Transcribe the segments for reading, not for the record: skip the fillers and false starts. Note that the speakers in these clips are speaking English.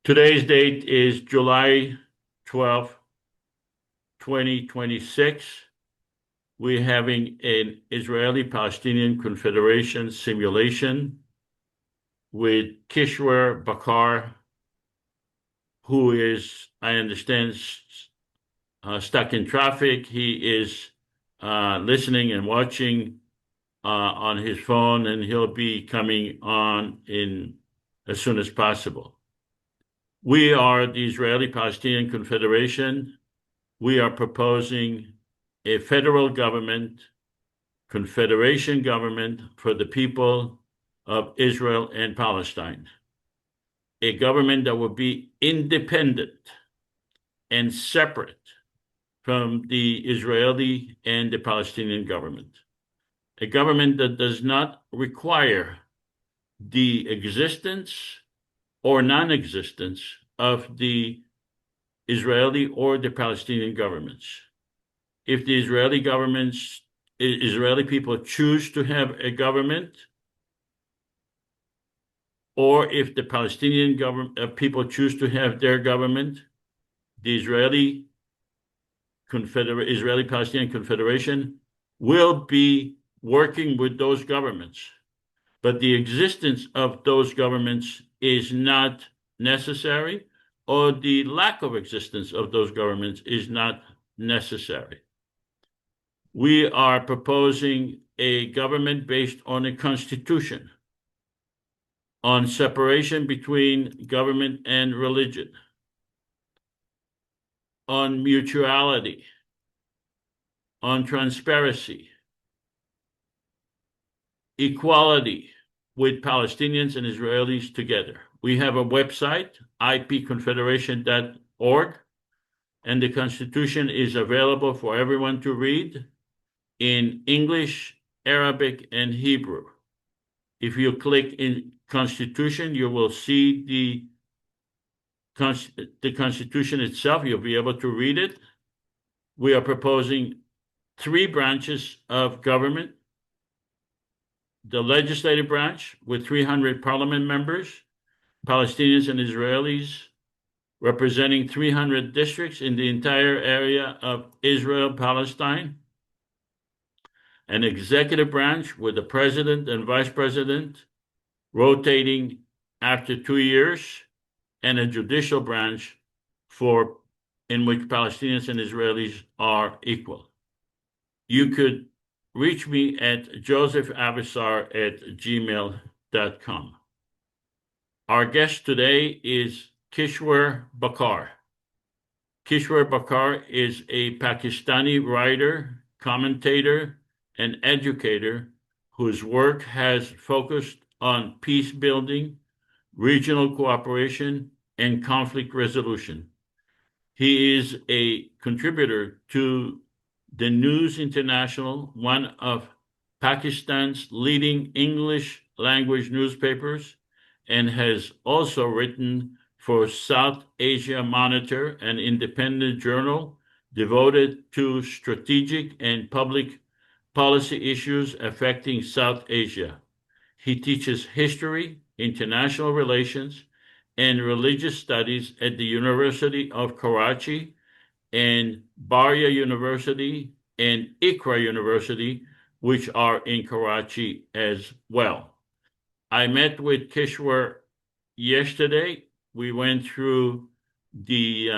Today's date is July 12th, 2026. We're having an Israeli Palestinian Confederation simulation with Kishwer Baqar, who is, I understand, stuck in traffic. He is listening and watching on his phone, and he'll be coming on in as soon as possible. We are the Israeli Palestinian Confederation. We are proposing a federal government, confederation government for the people of Israel and Palestine. A government that will be independent and separate from the Israeli and the Palestinian government. A government that does not require the existence or non-existence of the Israeli or the Palestinian governments. If the Israeli people choose to have a government, or if the Palestinian people choose to have their government, the Israeli Palestinian Confederation will be working with those governments. But the existence of those governments is not necessary, or the lack of existence of those governments is not necessary. We are proposing a government based on a constitution, on separation between government and religion, on mutuality, on transparency, equality with Palestinians and Israelis together. We have a website, ipconfederation.org, and the Constitution is available for everyone to read in English, Arabic, and Hebrew. If you click in Constitution, you will see the Constitution itself. You'll be able to read it. We are proposing 3 branches of government: the legislative branch with 300 parliament members, Palestinians and Israelis representing 300 districts in the entire area of Israel, Palestine, an executive branch with the president and vice president rotating after 2 years, and a judicial branch in which Palestinians and Israelis are equal. You could reach me at josephavasar@gmail.com. Our guest today is Kishwer Baqar. Kishwer Baqar is a Pakistani writer, commentator, and educator whose work has focused on peace building, regional cooperation, and conflict resolution. He is a contributor to the News International, one of Pakistan's leading English language newspapers, and has also written for South Asia Monitor, an independent journal devoted to strategic and public policy issues affecting South Asia. He teaches history, international relations, and religious studies at the University of Karachi and Baria University and Iqra University, which are in Karachi as well. I met with Kishwer yesterday. We went through the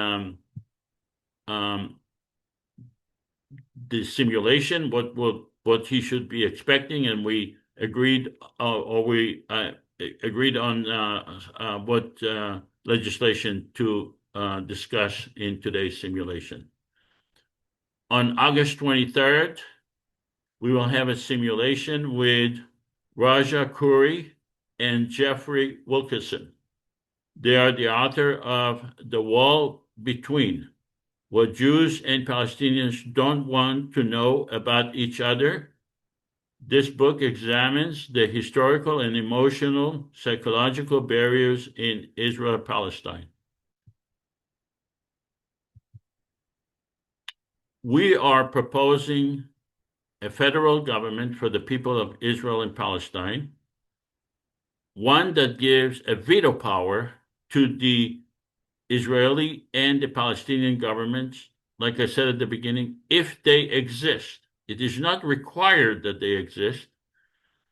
simulation, what he should be expecting, and we agreed, agreed on what legislation to discuss in today's simulation. On August 23rd, we will have a simulation with Raja Khoury and Jeffrey Wilkinson. They are the author of The Wall Between: What Jews and Palestinians Don't Want to Know About Each Other. This book examines the historical and emotional psychological barriers in Israel-Palestine. We are proposing a federal government for the people of Israel and Palestine, one that gives a veto power to the Israeli and the Palestinian governments, like I said at the beginning, if they exist. It is not required that they exist,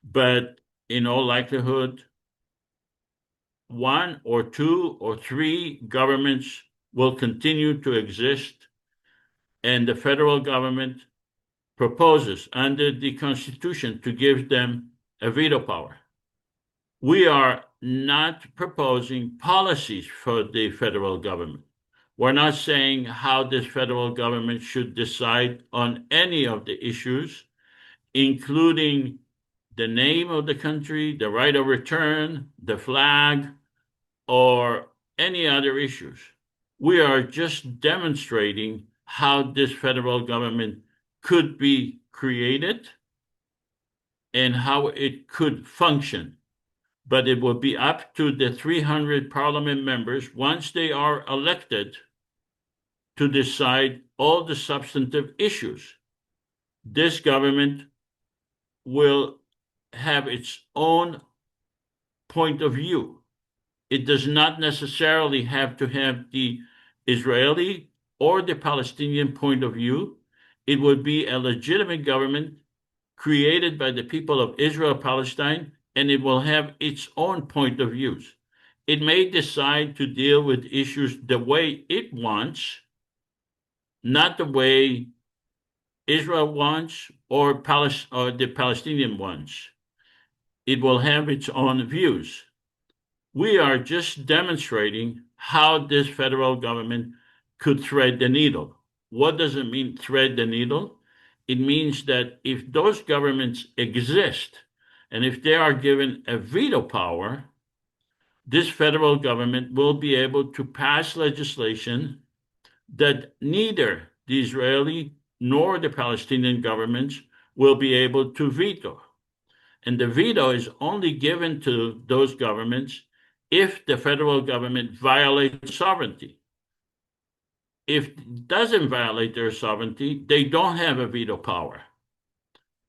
but in all likelihood, one or two or three governments will continue to exist, and the federal government proposes under the Constitution to give them a veto power. We are not proposing policies for the federal government. We're not saying how this federal government should decide on any of the issues, including the name of the country, the right of return, the flag, or any other issues. We are just demonstrating how this federal government could be created and how it could function. But it will be up to the 300 parliament members, once they are elected, to decide all the substantive issues. This government will have its own point of view. It does not necessarily have to have the Israeli or the Palestinian point of view. It would be a legitimate government created by the people of Israel, Palestine, and it will have its own point of views. It may decide to deal with issues the way it wants, not the way Israel wants or the Palestinian wants. It will have its own views. We are just demonstrating how this federal government could thread the needle. What does it mean, thread the needle? It means that if those governments exist, and if they are given a veto power, this federal government will be able to pass legislation that neither the Israeli nor the Palestinian governments will be able to veto. And the veto is only given to those governments if the federal government violates sovereignty. If it doesn't violate their sovereignty, they don't have a veto power.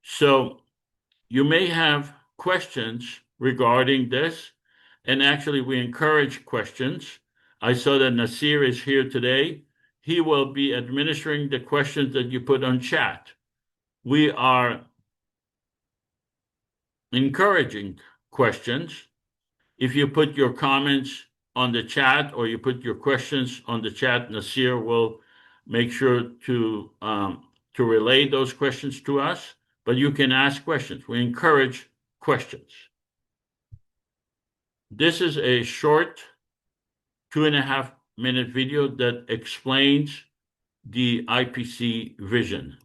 So you may have questions regarding this, and actually we encourage questions. I saw that Nasir is here today. He will be administering the questions that you put on chat. We are encouraging questions. If you put your comments on the chat or you put your questions on the chat, Nasir will make sure to relay those questions to us, but you can ask questions. We encourage questions. This is a short 2.5-minute video that explains the IPC vision.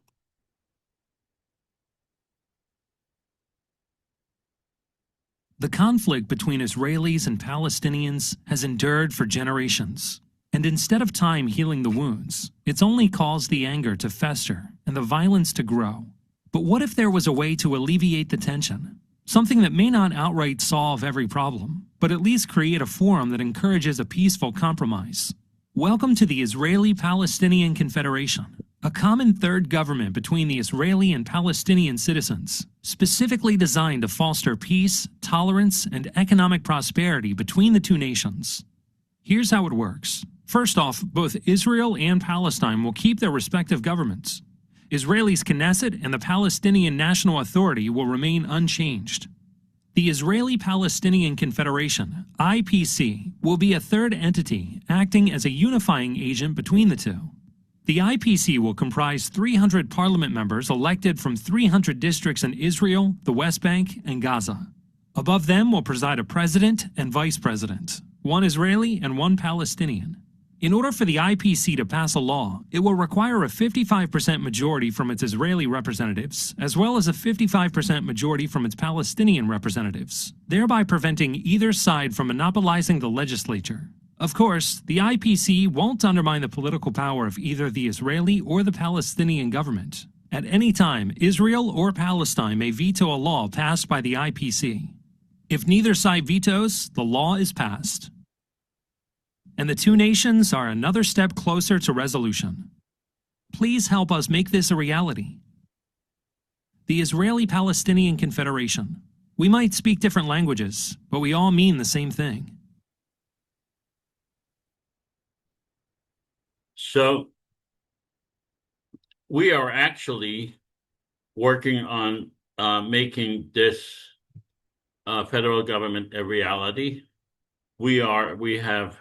The conflict between Israelis and Palestinians has endured for generations. And instead of time healing the wounds, it's only caused the anger to fester and the violence to grow. But what if there was a way to alleviate the tension? Something that may not outright solve every problem, but at least create a forum that encourages a peaceful compromise. Welcome to the Israeli Palestinian Confederation, a common third government between the Israeli and Palestinian citizens, specifically designed to foster peace, tolerance, and economic prosperity between the two nations. Here's how it works. First off, both Israel and Palestine will keep their respective governments. Israel's Knesset and the Palestinian National Authority will remain unchanged. The Israeli Palestinian Confederation, IPC, will be a third entity acting as a unifying agent between the two. The IPC will comprise 300 parliament members elected from 300 districts in Israel, the West Bank, and Gaza. Above them will preside a president and vice president, one Israeli and one Palestinian. In order for the IPC to pass a law, it will require a 55% majority from its Israeli representatives, as well as a 55% majority from its Palestinian representatives, thereby preventing either side from monopolizing the legislature. Of course, the IPC won't undermine the political power of either the Israeli or the Palestinian government. At any time, Israel or Palestine may veto a law passed by the IPC. If neither side vetoes, the law is passed. And the two nations are another step closer to resolution. Please help us make this a reality. The Israeli Palestinian Confederation. We might speak different languages, but we all mean the same thing. So we are actually working on making this federal government a reality. We have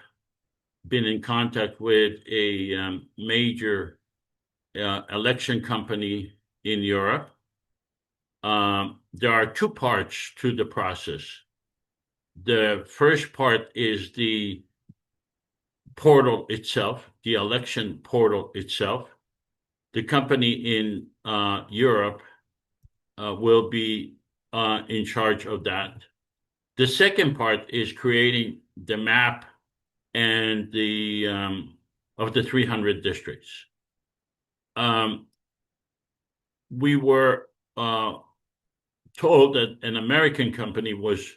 been in contact with a major election company in Europe. There are two parts to the process. The first part is the portal itself, the election portal itself. The company in Europe will be in charge of that. The second part is creating the map and the of the 300 districts. We were told that an American company was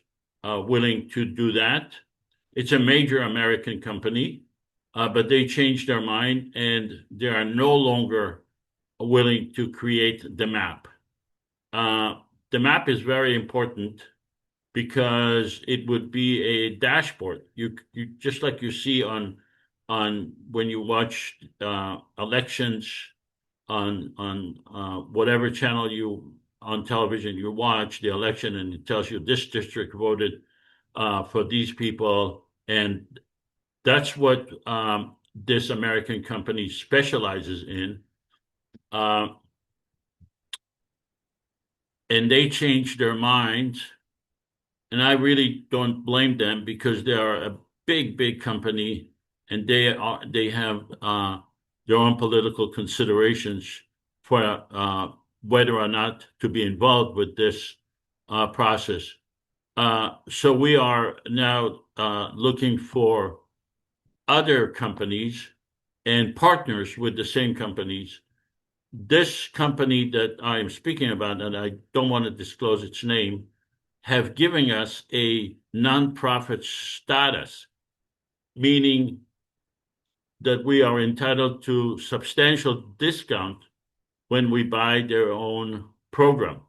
willing to do that. It's a major American company, but they changed their mind and they are no longer willing to create the map. The map is very important because it would be a dashboard. You just like you see on when you watch elections on whatever channel you on television you watch the election, and it tells you this district voted for these people, and that's what this American company specializes in. And they changed their minds, and I really don't blame them because they are a big company, and they have their own political considerations for whether or not to be involved with this process. So we are now looking for other companies and partners with the same companies. This company that I'm speaking about, and I don't want to disclose its name, have given us a nonprofit status, meaning that we are entitled to substantial discount when we buy their own program.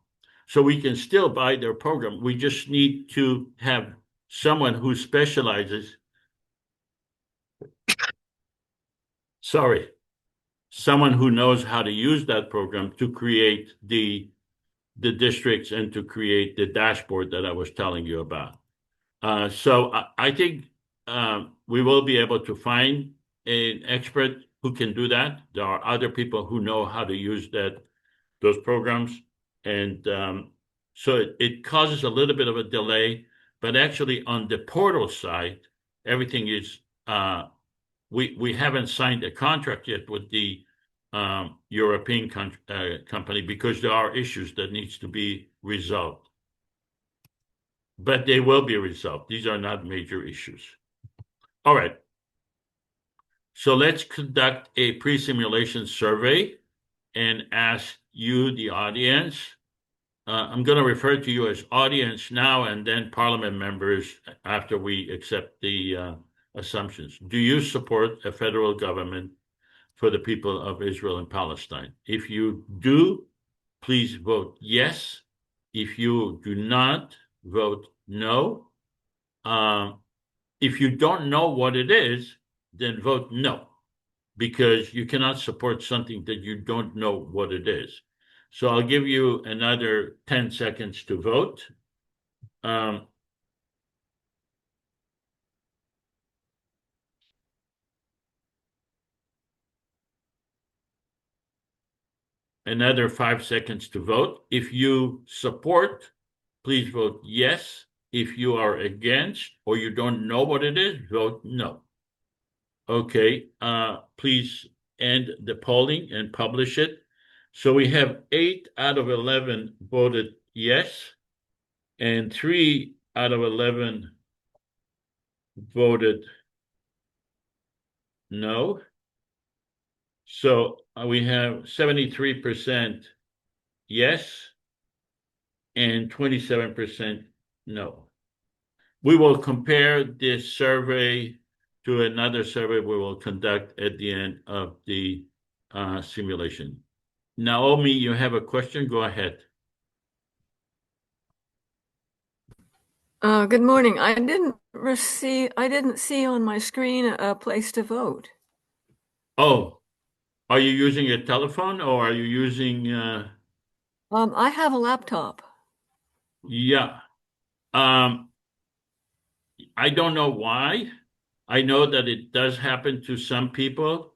So we can still buy their program. We just need to have someone who specializes, someone who knows how to use that program to create the districts and to create the dashboard that I was telling you about. So I think we will be able to find an expert who can do that. There are other people who know how to use those programs. And so it causes a little bit of a delay, but actually on the portal side, everything is, we haven't signed a contract yet with the European company because there are issues that needs to be resolved. But they will be resolved. These are not major issues. All right. So let's conduct a pre-simulation survey and ask you, the audience. I'm going to refer to you as audience now and then parliament members after we accept the assumptions. Do you support a federal government for the people of Israel and Palestine? If you do, please vote yes. If you do not, vote no. If you don't know what it is, then vote no, because you cannot support something that you don't know what it is. So I'll give you another 10 seconds to vote. Another 5 seconds to vote. If you support, please vote yes. If you are against or you don't know what it is, vote no. Okay, please end the polling and publish it. So we have 8 out of 11 voted yes, and 3 out of 11 voted no. So we have 73% yes and 27% no. We will compare this survey to another survey we will conduct at the end of the simulation. Naomi, you have a question? Go ahead. Good morning. I didn't see on my screen a place to vote. Oh, are you using a telephone or are you using, I have a laptop. yeah. Um, I don't know why. I know that it does happen to some people.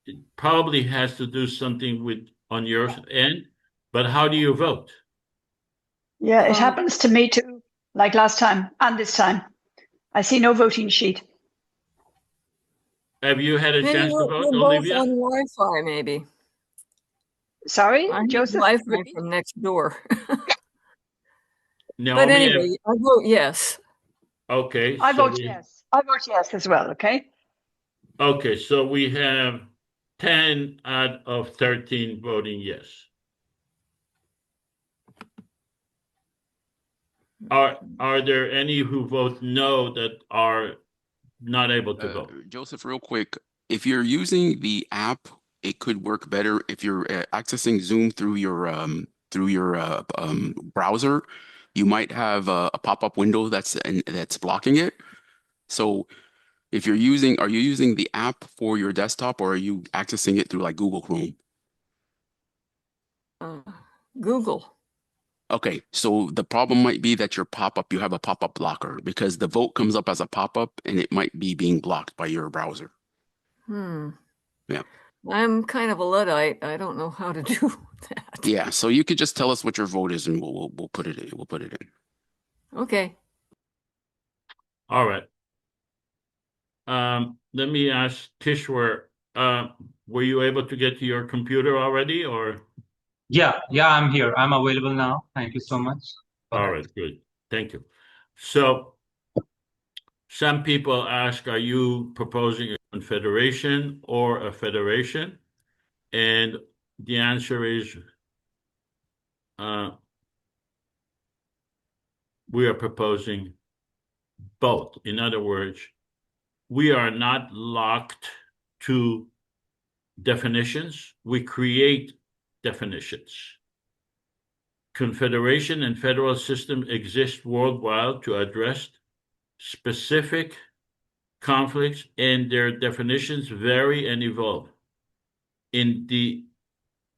It probably has to do something with on your end, but how do you vote? Yeah, it Um, happens to me too, like last time and this time. I see no voting sheet. Have you had a maybe chance to vote, we're both Olivia? on Wi-Fi, maybe. Sorry, I have Joseph? Wi-Fi from next door. But Naomi, anyway, I vote yes. okay, I so vote yes. I vote yes as well, okay? so we have 10 out of 13 voting yes. Are there any who vote no that are not able to vote? Joseph, real quick, if you're using the app, it could work better if you're accessing Zoom through your browser. You might have a pop-up window that's blocking it. So if you're using, are you using the app for your desktop or are you accessing it through like Google Chrome? Google. Okay, so the problem might be that you have a pop-up blocker because the vote comes up as a pop-up and it might be being blocked by your browser. Yeah. I'm kind of a Luddite. I don't know how to do that. Yeah, so you could just tell us what your vote is and we'll put it in. We'll put it in. Okay. All right. Let me ask Kishwer, were you able to get to your computer already or? Yeah, I'm here. I'm available now. Thank you so much. All right, good. Thank you. So some people ask, are you proposing a confederation or a federation? And the answer is we are proposing both. In other words, we are not locked to definitions. We create definitions. Confederation and federal systems exist worldwide to address specific conflicts, and their definitions vary and evolve. In the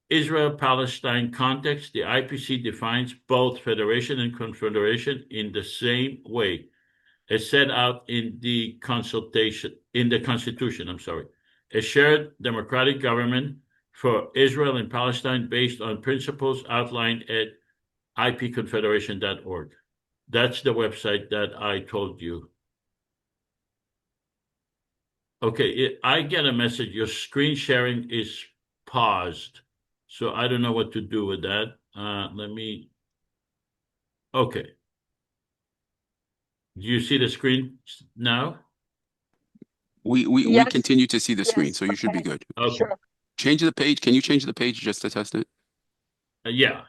Israel-Palestine context, the IPC defines both federation and confederation in the same way as set out in the Constitution, a shared democratic government for Israel and Palestine based on principles outlined at ipconfederation.org. That's the website that I told you. Okay, I get a message. Your screen sharing is paused. So I don't know what to do with that. Okay. Do you see the screen now? We continue to see the screen, so you should be good. Okay. Sure. Change the page. Can you change the page just to test it? Yeah.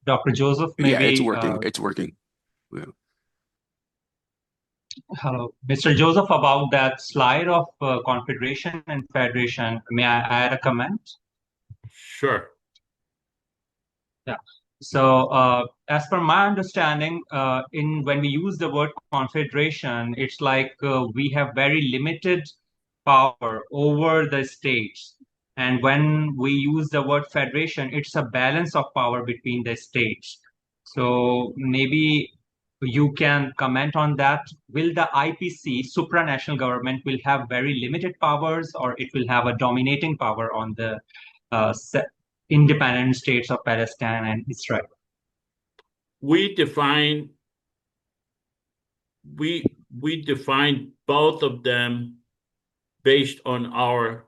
Dr. Joseph, Yeah, maybe. it's working. It's working. Yeah. Hello, Mr. Joseph, about that slide of confederation and federation, may I add a comment? Sure. Yeah. So, as per my understanding, when we use the word confederation, it's like we have very limited power over the states. And when we use the word federation, it's a balance of power between the states. So maybe you can comment on that. Will the IPC, supranational government, will have very limited powers, or it will have a dominating power on the independent states of Palestine and Israel? We define both of them based on our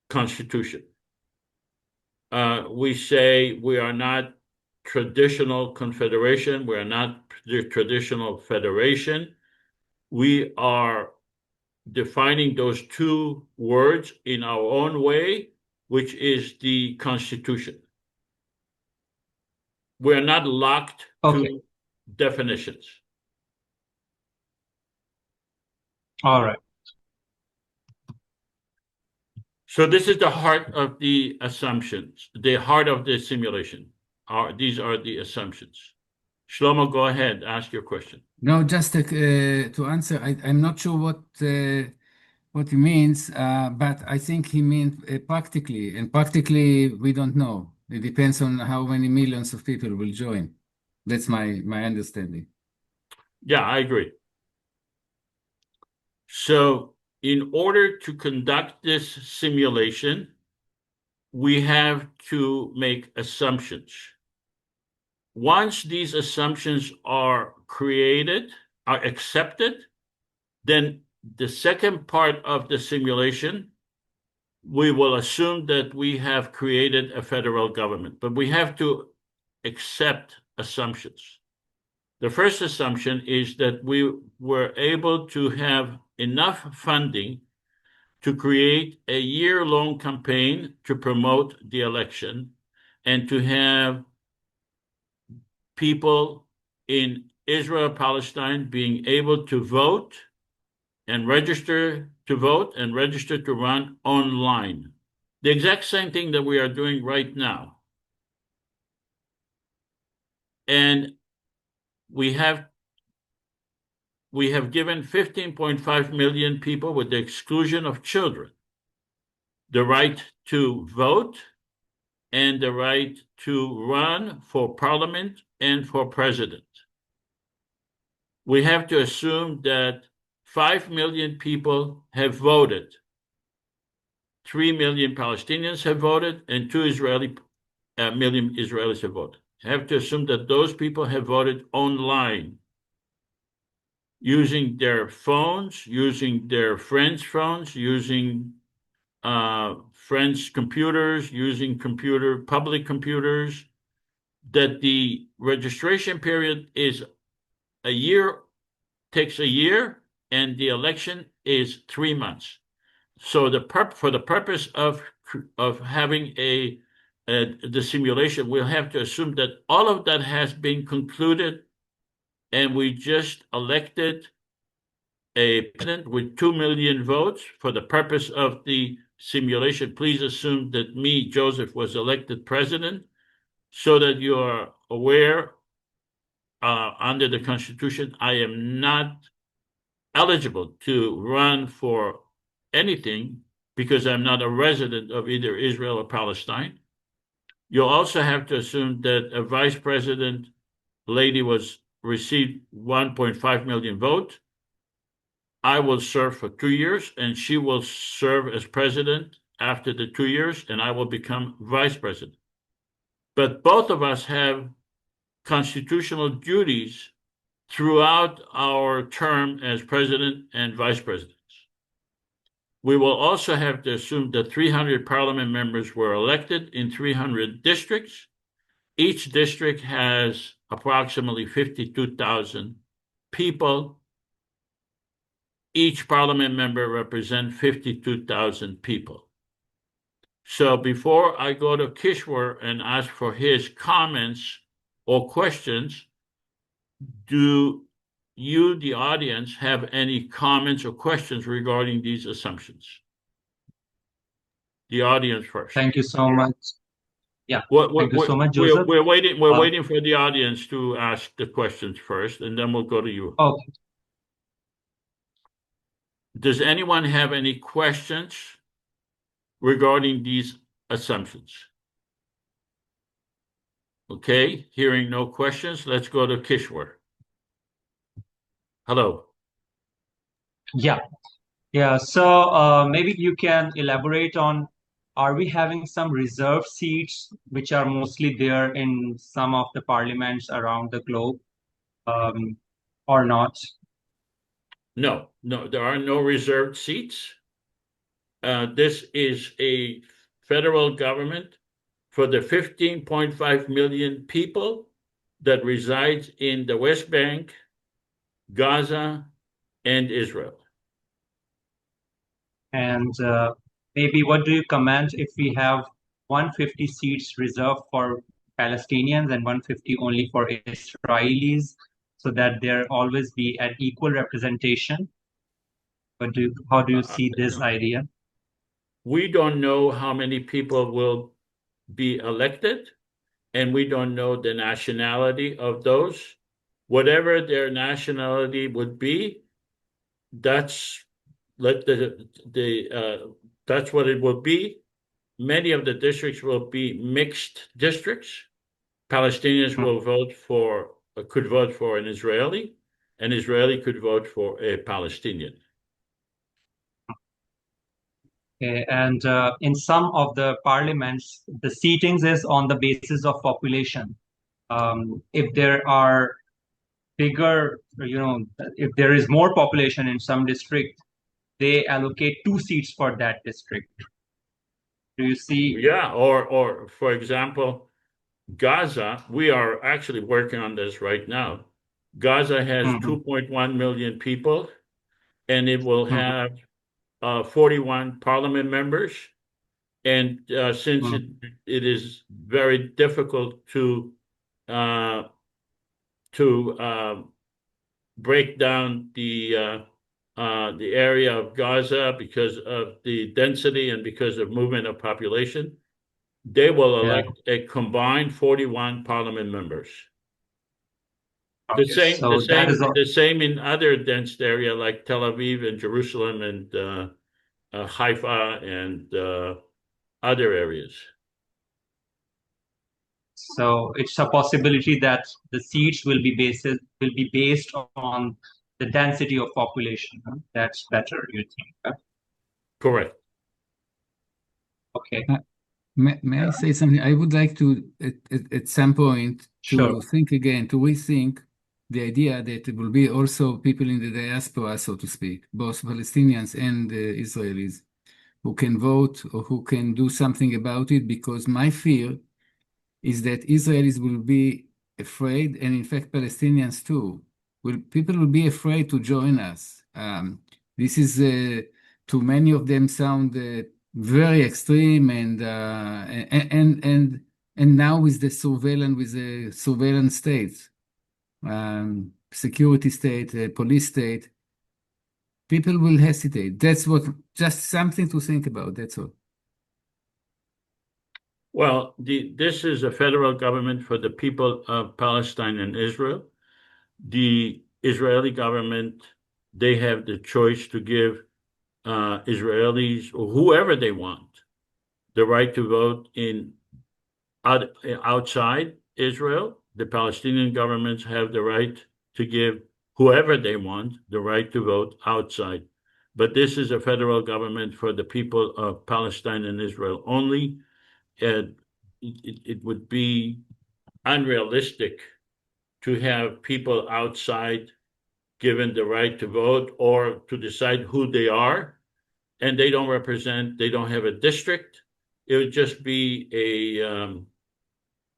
constitution. We say we are not traditional confederation. We are not the traditional federation. We are defining those two words in our own way, which is the Constitution. We're not locked to definitions. All right. So this is the heart of the assumptions, the heart of the simulation. These are the assumptions. Shlomo, go ahead, ask your question. No, just to answer, I'm not sure what he means, but I think he means practically, and practically we don't know. It depends on how many millions of people will join. That's my understanding. Yeah, I agree. So in order to conduct this simulation, we have to make assumptions. Once these assumptions are created, are accepted, then the second part of the simulation, we will assume that we have created a federal government, but we have to accept assumptions. The first assumption is that we were able to have enough funding to create a year-long campaign to promote the election and to have people in Israel, Palestine being able to vote and register to vote and register to run online. The exact same thing that we are doing right now. And we have given 15.5 million people, with the exclusion of children, the right to vote and the right to run for parliament and for president. We have to assume that 5 million people have voted. 3 million Palestinians have voted, and 2 million Israelis have voted. You have to assume that those people have voted online, using their phones, using their friends' phones, using friends' computers, using public computers, that the registration period is takes a year, and the election is 3 months. So for the purpose of having the simulation, we'll have to assume that all of that has been concluded, and we just elected a president with 2 million votes for the purpose of the simulation. Please assume that me, Joseph, was elected president, so that you are aware, under the Constitution, I am not eligible to run for anything because I'm not a resident of either Israel or Palestine. You'll also have to assume that a vice president lady received 1.5 million votes. I will serve for 2 years, and she will serve as president after the 2 years, and I will become vice president. But both of us have constitutional duties throughout our term as president and vice presidents. We will also have to assume that 300 parliament members were elected in 300 districts. Each district has approximately 52,000 people. Each parliament member represents 52,000 people. So before I go to Kishwer and ask for his comments or questions, do you, the audience, have any comments or questions regarding these assumptions? The audience first. Thank you so much. Yeah, thank you so much, Joseph. We're waiting for the audience to ask the questions first, and then we'll go to you. Okay. Does anyone have any questions regarding these assumptions? Okay, hearing no questions, let's go to Kishwer. Hello. Yeah. So maybe you can elaborate on, are we having some reserved seats which are mostly there in some of the parliaments around the globe, or not? No, there are no reserved seats. This is a federal government for the 15.5 million people that resides in the West Bank, Gaza, and Israel. And maybe what do you comment if we have 150 seats reserved for Palestinians and 150 only for Israelis, so that there always be an equal representation? How do you see this idea? We don't know how many people will be elected, and we don't know the nationality of those. whatever their nationality would be, that's that's what it will be. Many of the districts will be mixed districts. Palestinians will could vote for an Israeli could vote for a Palestinian. Okay, and in some of the parliaments, the seatings is on the basis of population. If there are bigger, if there is more population in some district, they allocate 2 seats for that district. Do you see? Yeah, or for example, Gaza, we are actually working on this right now. Gaza has 2.1 million people, and it will have 41 parliament members. And since it is very difficult to break down the area of Gaza because of the density and because of movement of population, they will elect a combined 41 parliament members. Okay, The same in other dense area like Tel Aviv and Jerusalem and Haifa and other areas. So it's a possibility that the seats will be based on the density of population. Huh? That's better, you think? Huh? Correct. Okay. May I say something? I would like to, at some point, Sure. think again, to rethink the idea that it will be also people in the diaspora, so to speak, both Palestinians and Israelis, who can vote or who can do something about it, because my fear is that Israelis will be afraid, and in fact Palestinians too. People will be afraid to join us. This is, to many of them, sound very extreme, and now with the surveillance states, security state, police state, people will hesitate. That's just something to think about. That's all. Well, this is a federal government for the people of Palestine and Israel. The Israeli government, they have the choice to give Israelis or whoever they want the right to vote outside Israel. The Palestinian governments have the right to give whoever they want the right to vote outside. But this is a federal government for the people of Palestine and Israel only. It would be unrealistic to have people outside given the right to vote or to decide who they are, and they don't have a district. It would just be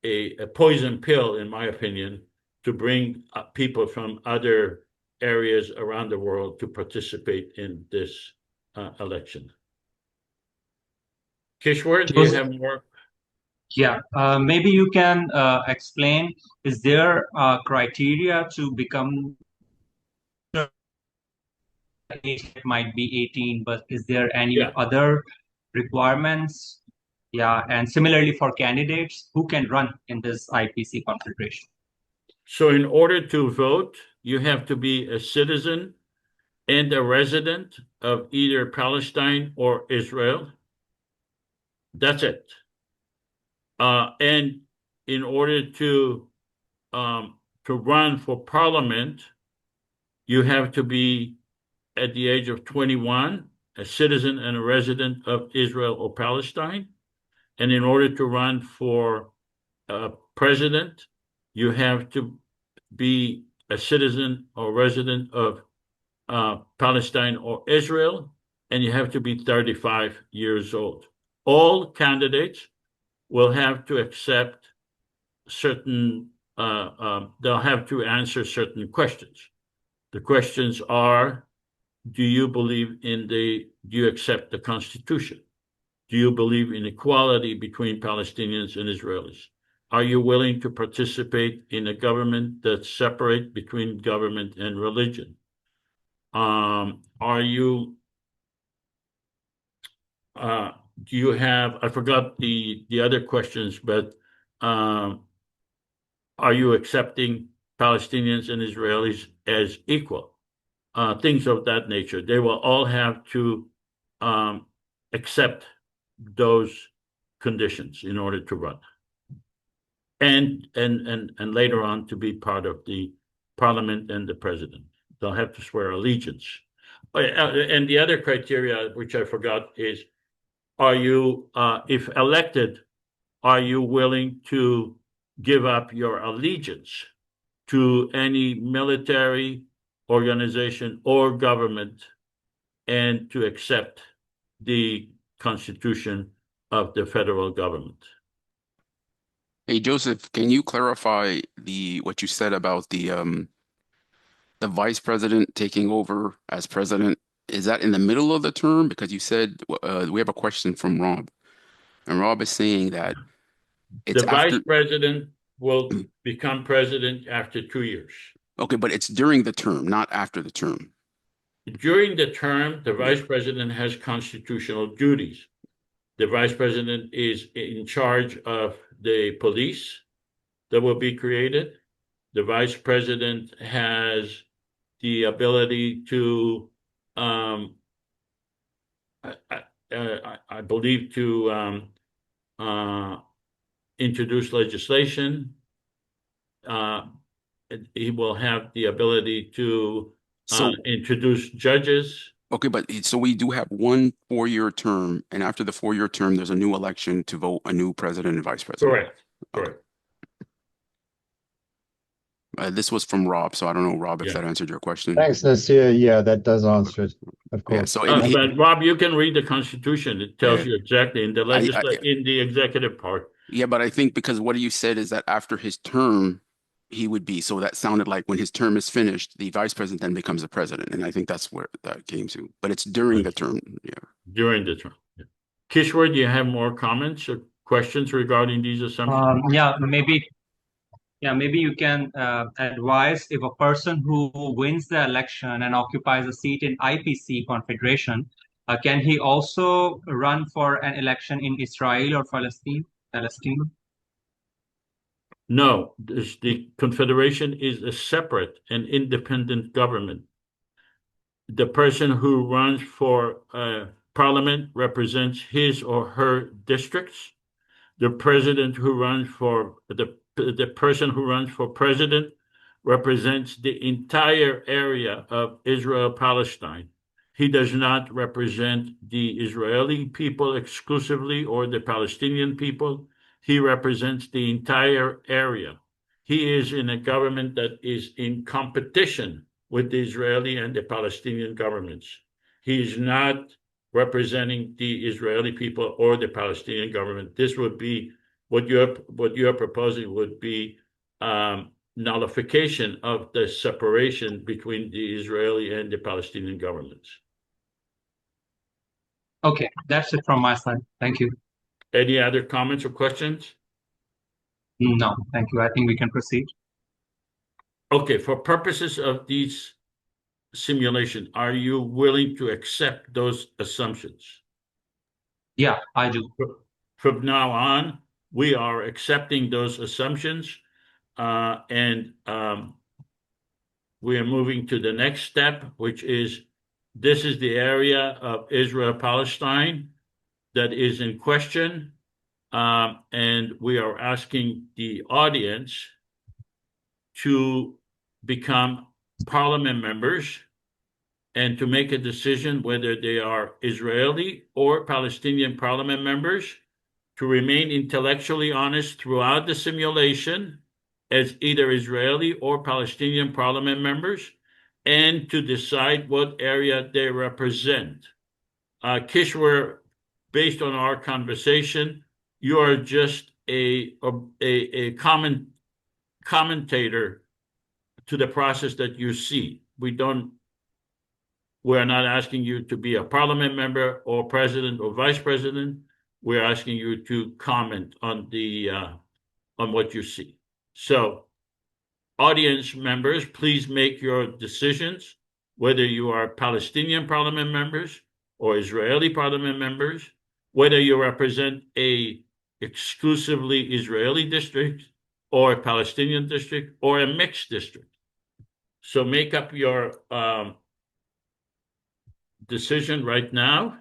a poison pill, in my opinion, to bring people from other areas around the world to participate in this election. Kishwer, do you have more? Yeah, maybe you can explain, is there a criteria to become, age might be 18, but is there any other requirements? Yeah, and similarly for candidates, who can run in this IPC confederation? So in order to vote, you have to be a citizen and a resident of either Palestine or Israel. That's it. And in order to run for parliament, you have to be at the age of 21, a citizen and a resident of Israel or Palestine. And in order to run for president, you have to be a citizen or resident of Palestine or Israel, and you have to be 35 years old. All candidates will have to accept certain, they'll have to answer certain questions. The questions are, do you accept the Constitution? Do you believe in equality between Palestinians and Israelis? Are you willing to participate in a government that's separate between government and religion? Do you have, I forgot the other questions, but are you accepting Palestinians and Israelis as equal. Things of that nature. They will all have to accept those conditions in order to run. And later on to be part of the parliament and the president. They'll have to swear allegiance. And the other criteria, which I forgot, is are you, if elected, are you willing to give up your allegiance to any military organization or government and to accept the Constitution of the federal government? Hey, Joseph, can you clarify what you said about the vice president taking over as president? Is that in the middle of the term? Because you said we have a question from Rob, and Rob is saying that it's The vice after. president will become president after 2 years. Okay, but it's during the term, not after the term. During the term, the vice president has constitutional duties. The vice president is in charge of the police that will be created. The vice president has the ability to, I believe, to introduce legislation. He will have the ability to introduce judges. Okay, but so we do have one 4-year term, and after the 4-year term, there's a new election to vote a new president and vice president. Correct. Okay. Correct. This was from Rob, so I don't know, Rob, if Yeah. that answered your question. Thanks, Nasir. Yeah, that does answer it, of Yeah, course. so But Rob, you can read the Constitution. It tells Yeah. you exactly in the in the executive part. yeah, but I think because what you said is that after his term, he would be. So that sounded like when his term is finished, the vice president then becomes the president, and I think that's where that came to. But it's during the term. Yeah. During the term. Yeah. Kishwer, do you have more comments or questions regarding these assumptions? Maybe you can advise if a person who wins the election and occupies a seat in IPC Confederation, can he also run for an election in Israel or Palestine? No, the Confederation is a separate and independent government. The person who runs for parliament represents his or her districts. The president who runs for the person who runs for president represents the entire area of Israel-Palestine. He does not represent the Israeli people exclusively or the Palestinian people. He represents the entire area. He is in a government that is in competition with the Israeli and the Palestinian governments. He is not representing the Israeli people or the Palestinian government. This would be what you're proposing would be nullification of the separation between the Israeli and the Palestinian governments. Okay, that's it from my side. Thank you. Any other comments or questions? No, thank you. I think we can proceed. Okay, for purposes of these simulation, are you willing to accept those assumptions? Yeah, I do. From now on, we are accepting those assumptions, and we are moving to the next step, which is this is the area of Israel-Palestine that is in question, and we are asking the audience to become parliament members and to make a decision whether they are Israeli or Palestinian parliament members, to remain intellectually honest throughout the simulation as either Israeli or Palestinian parliament members, and to decide what area they represent. Kishwer, based on our conversation, you are just a commentator to the process that you see. We're not asking you to be a parliament member or president or vice president. We're asking you to comment on what you see. So, audience members, please make your decisions, whether you are Palestinian parliament members or Israeli parliament members, whether you represent a exclusively Israeli district or a Palestinian district, or a mixed district. So make up your decision right now.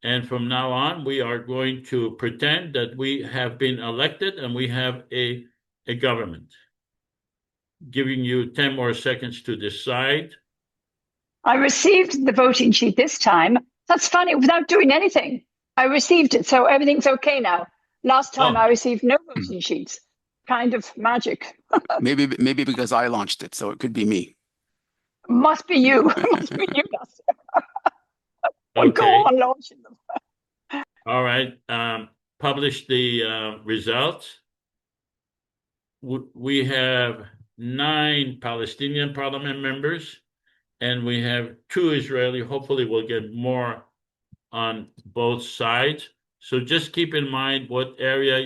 And from now on, we are going to pretend that we have been elected and we have a government. Giving you 10 more seconds to decide. I received the voting sheet this time. That's funny, without doing anything. I received it, so everything's okay now. Last time I received no voting sheets. Kind of magic. Maybe because I launched it, so it could be me. Must be you. Must be you, Gus. Okay. Go on launching them. All right. Publish the results. We have 9 Palestinian parliament members, and we have 2 Israeli. Hopefully we'll get more on both sides. So just keep in mind what area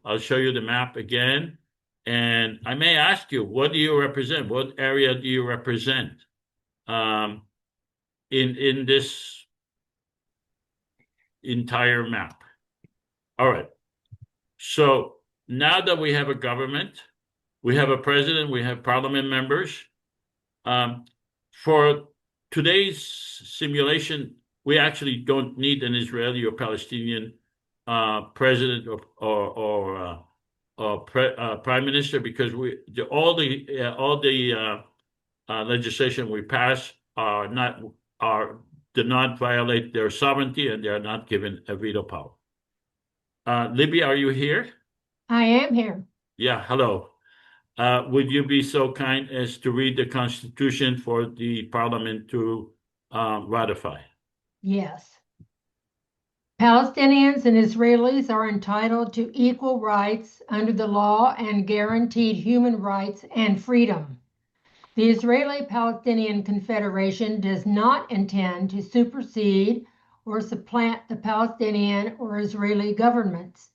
I'll show you the map again. And I may ask you, what do you represent? What area do you represent in this entire map? All right. So now that we have a government, we have a president, we have parliament members. For today's simulation, we actually don't need an Israeli or Palestinian president or prime minister, because all the legislation we pass do not violate their sovereignty, and they are not given a veto power. Libby, are you here? I am here. Yeah, hello. Would you be so kind as to read the Constitution for the Parliament to ratify? Yes. Palestinians and Israelis are entitled to equal rights under the law and guaranteed human rights and freedom. The Israeli Palestinian Confederation does not intend to supersede or supplant the Palestinian or Israeli governments,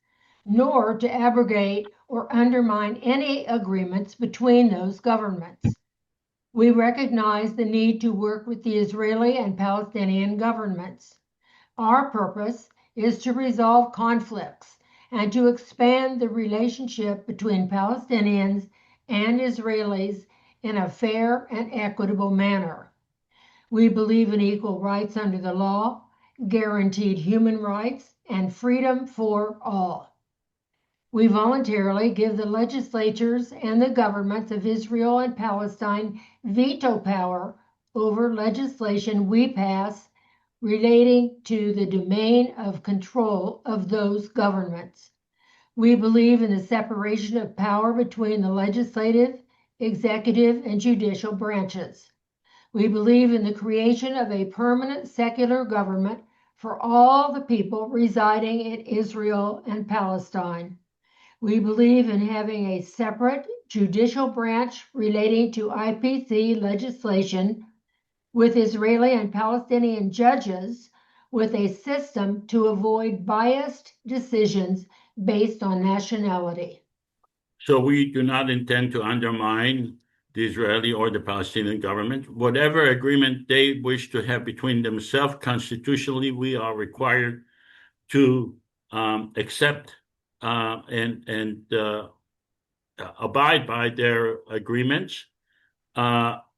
nor to abrogate or undermine any agreements between those governments. We recognize the need to work with the Israeli and Palestinian governments. Our purpose is to resolve conflicts and to expand the relationship between Palestinians and Israelis in a fair and equitable manner. We believe in equal rights under the law, guaranteed human rights, and freedom for all. We voluntarily give the legislatures and the governments of Israel and Palestine veto power over legislation we pass relating to the domain of control of those governments. We believe in the separation of power between the legislative, executive, and judicial branches. We believe in the creation of a permanent secular government for all the people residing in Israel and Palestine. We believe in having a separate judicial branch relating to IPC legislation with Israeli and Palestinian judges, with a system to avoid biased decisions based on nationality. So we do not intend to undermine the Israeli or the Palestinian government. Whatever agreement they wish to have between themselves, constitutionally, we are required to accept and abide by their agreements.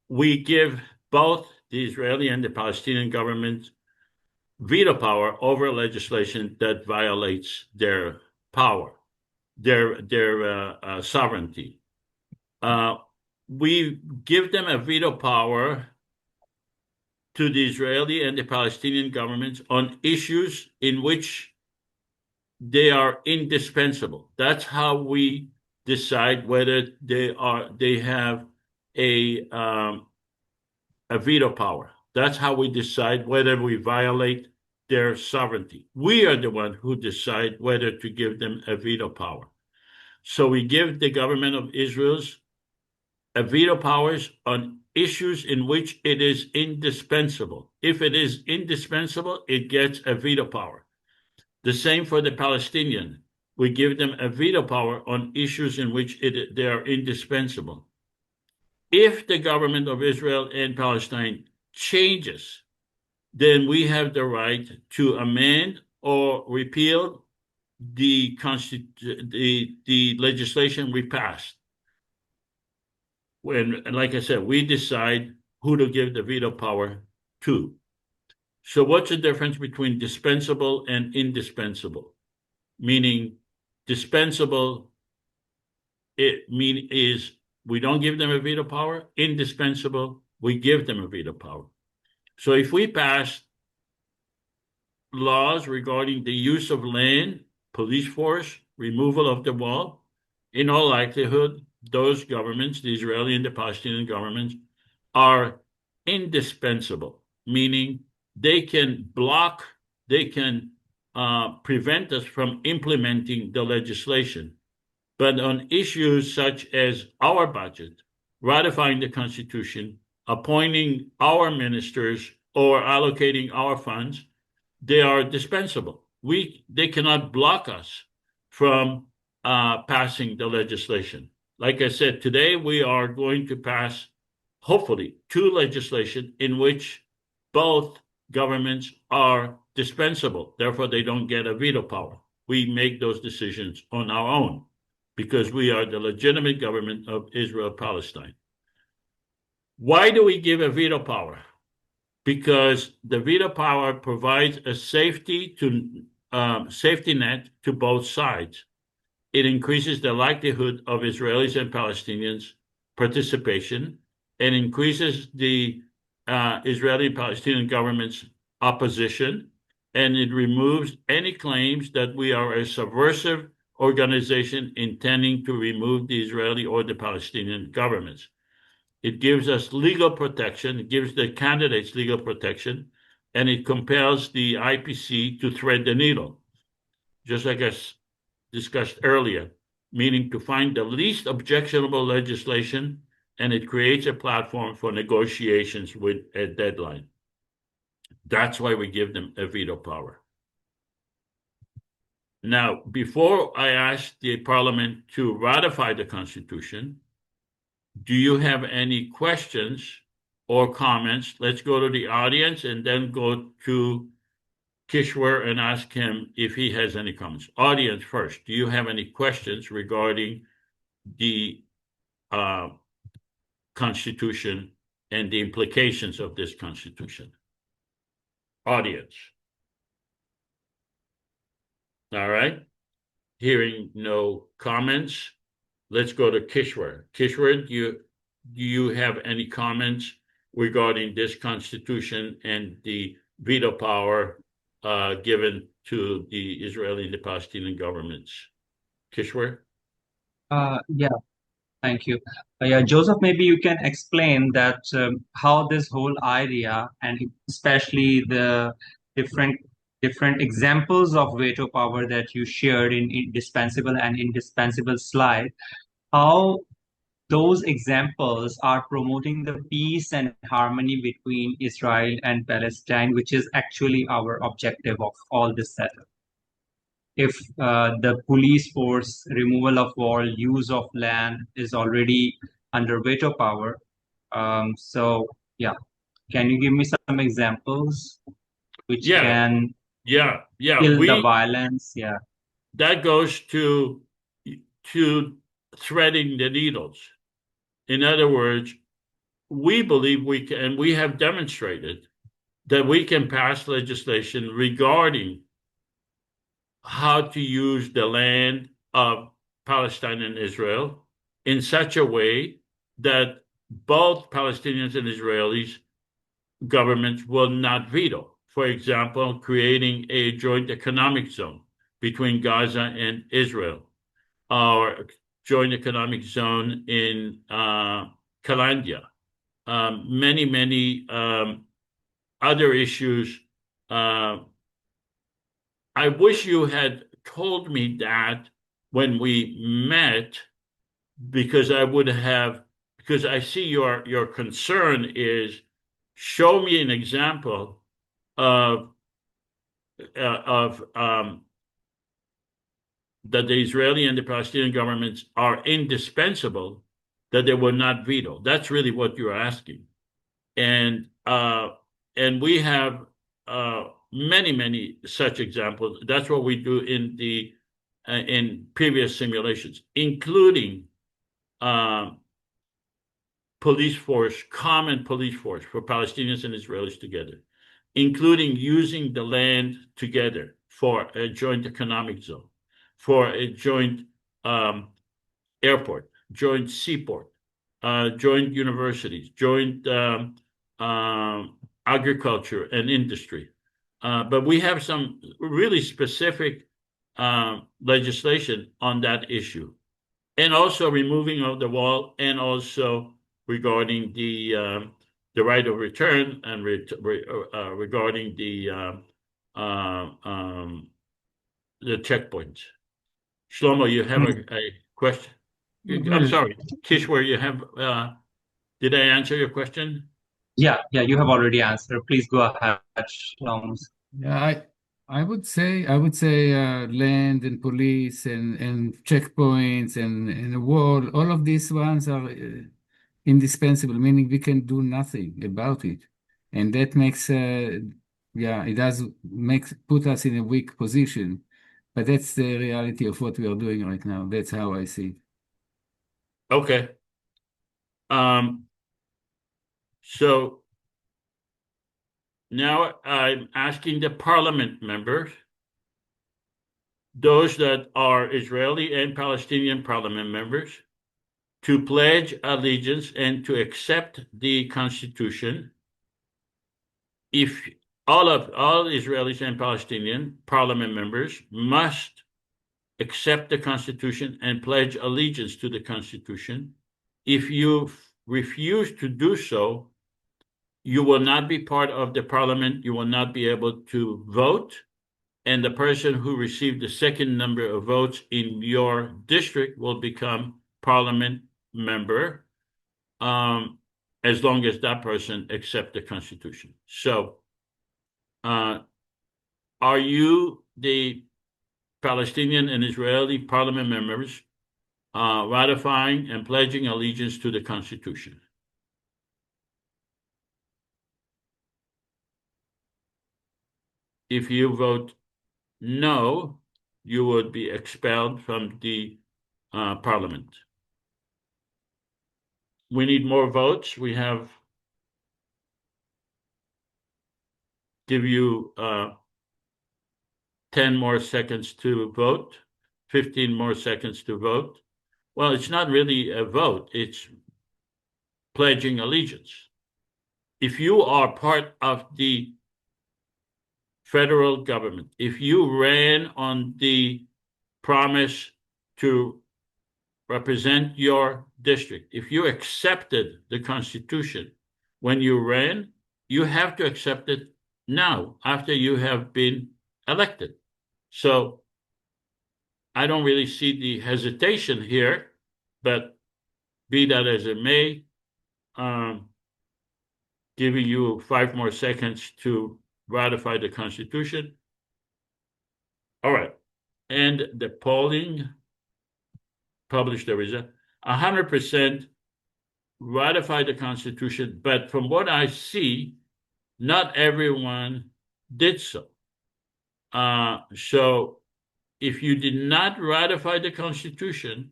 We give both the Israeli and the Palestinian governments veto power over legislation that violates their power, their sovereignty. We give them a veto power to the Israeli and the Palestinian governments on issues in which they are indispensable. That's how we decide whether they have a veto power. That's how we decide whether we violate their sovereignty. We are the one who decide whether to give them a veto power. So we give the government of Israel's a veto powers on issues in which it is indispensable. If it is indispensable, it gets a veto power. The same for the Palestinian. We give them a veto power on issues in which they are indispensable. If the government of Israel and Palestine changes, then we have the right to amend or repeal the legislation we passed. When, like I said, we decide who to give the veto power to. So what's the difference between dispensable and indispensable? Meaning dispensable is we don't give them a veto power. Indispensable, we give them a veto power. So if we pass laws regarding the use of land, police force, removal of the wall, in all likelihood, those governments, the Israeli and the Palestinian governments, are indispensable, meaning they can block, they can prevent us from implementing the legislation. But on issues such as our budget, ratifying the Constitution, appointing our ministers, or allocating our funds, they are dispensable. They cannot block us from passing the legislation. Like I said, today we are going to pass, hopefully, 2 legislation in which both governments are dispensable. Therefore, they don't get a veto power. We make those decisions on our own because we are the legitimate government of Israel Palestine. Why do we give a veto power? Because the veto power provides a safety net to both sides. It increases the likelihood of Israelis and Palestinians' participation and increases the Israeli and Palestinian government's opposition, and it removes any claims that we are a subversive organization intending to remove the Israeli or the Palestinian governments. It gives us legal protection, it gives the candidates legal protection, and it compels the IPC to thread the needle, just like I discussed earlier, meaning to find the least objectionable legislation, and it creates a platform for negotiations with a deadline. That's why we give them a veto power. Now, before I ask the Parliament to ratify the Constitution, do you have any questions or comments? Let's go to the audience and then go to Kishwer and ask him if he has any comments. Audience first, do you have any questions regarding the Constitution and the implications of this Constitution? Audience. All right. Hearing no comments, let's go to Kishwer. Kishwer, do you have any comments regarding this Constitution and the veto power given to the Israeli and the Palestinian governments? Kishwer? Yeah, thank you. Yeah, Joseph, maybe you can explain that how this whole idea, and especially the different examples of veto power that you shared in indispensable and indispensable slide, how those examples are promoting the peace and harmony between Israel and Palestine, which is actually our objective of all this setup. If the police force, removal of wall, use of land is already under veto power, so yeah, can you give me some examples which can kill the violence? Yeah, that goes to threading the needles. In other words, we believe we can, and we have demonstrated that we can pass legislation regarding how to use the land of Palestine and Israel in such a way that both Palestinians and Israelis governments will not veto. For example, creating a joint economic zone between Gaza and Israel, or joint economic zone in Kalandia. Many other issues. I wish you had told me that when we met, because I would have, because I see your concern is show me an example of that the Israeli and the Palestinian governments are indispensable, that they will not veto. That's really what you're asking. And we have many such examples. That's what we do in the in previous simulations, including police force, common police force for Palestinians and Israelis together, including using the land together for a joint economic zone, for a joint airport, joint seaport, joint universities, joint agriculture and industry. But we have some really specific legislation on that issue. And also removing of the wall, and also regarding the right of return, and regarding the checkpoints. Shlomo, you have a question? I'm sorry, Kishwer, you have, did I answer your question? Yeah, you have already answered. Please go ahead, Shlomo. Yeah, I would say land and police and checkpoints and a wall. All of these ones are indispensable, meaning we can do nothing about it, and that makes it does put us in a weak position. But that's the reality of what we are doing right now. That's how I see it. Okay. So now I'm asking the parliament members, those that are Israeli and Palestinian parliament members, to pledge allegiance and to accept the Constitution. If all Israelis and Palestinian parliament members must accept the Constitution and pledge allegiance to the Constitution. If you refuse to do so, you will not be part of the parliament. You will not be able to vote. And the person who received the second number of votes in your district will become parliament member, as long as that person accepts the Constitution. So, are you, the Palestinian and Israeli parliament members, ratifying and pledging allegiance to the Constitution? If you vote no, you would be expelled from the parliament. We need more votes. We have give you 10 more seconds to vote, 15 more seconds to vote. Well, it's not really a vote, it's pledging allegiance. If you are part of the federal government, if you ran on the promise to represent your district, if you accepted the Constitution when you ran, you have to accept it now, after you have been elected. So I don't really see the hesitation here, but be that as it may, giving you 5 more seconds to ratify the Constitution. All right. And the polling published the result. 100% ratify the Constitution, but from what I see, not everyone did so. So if you did not ratify the Constitution,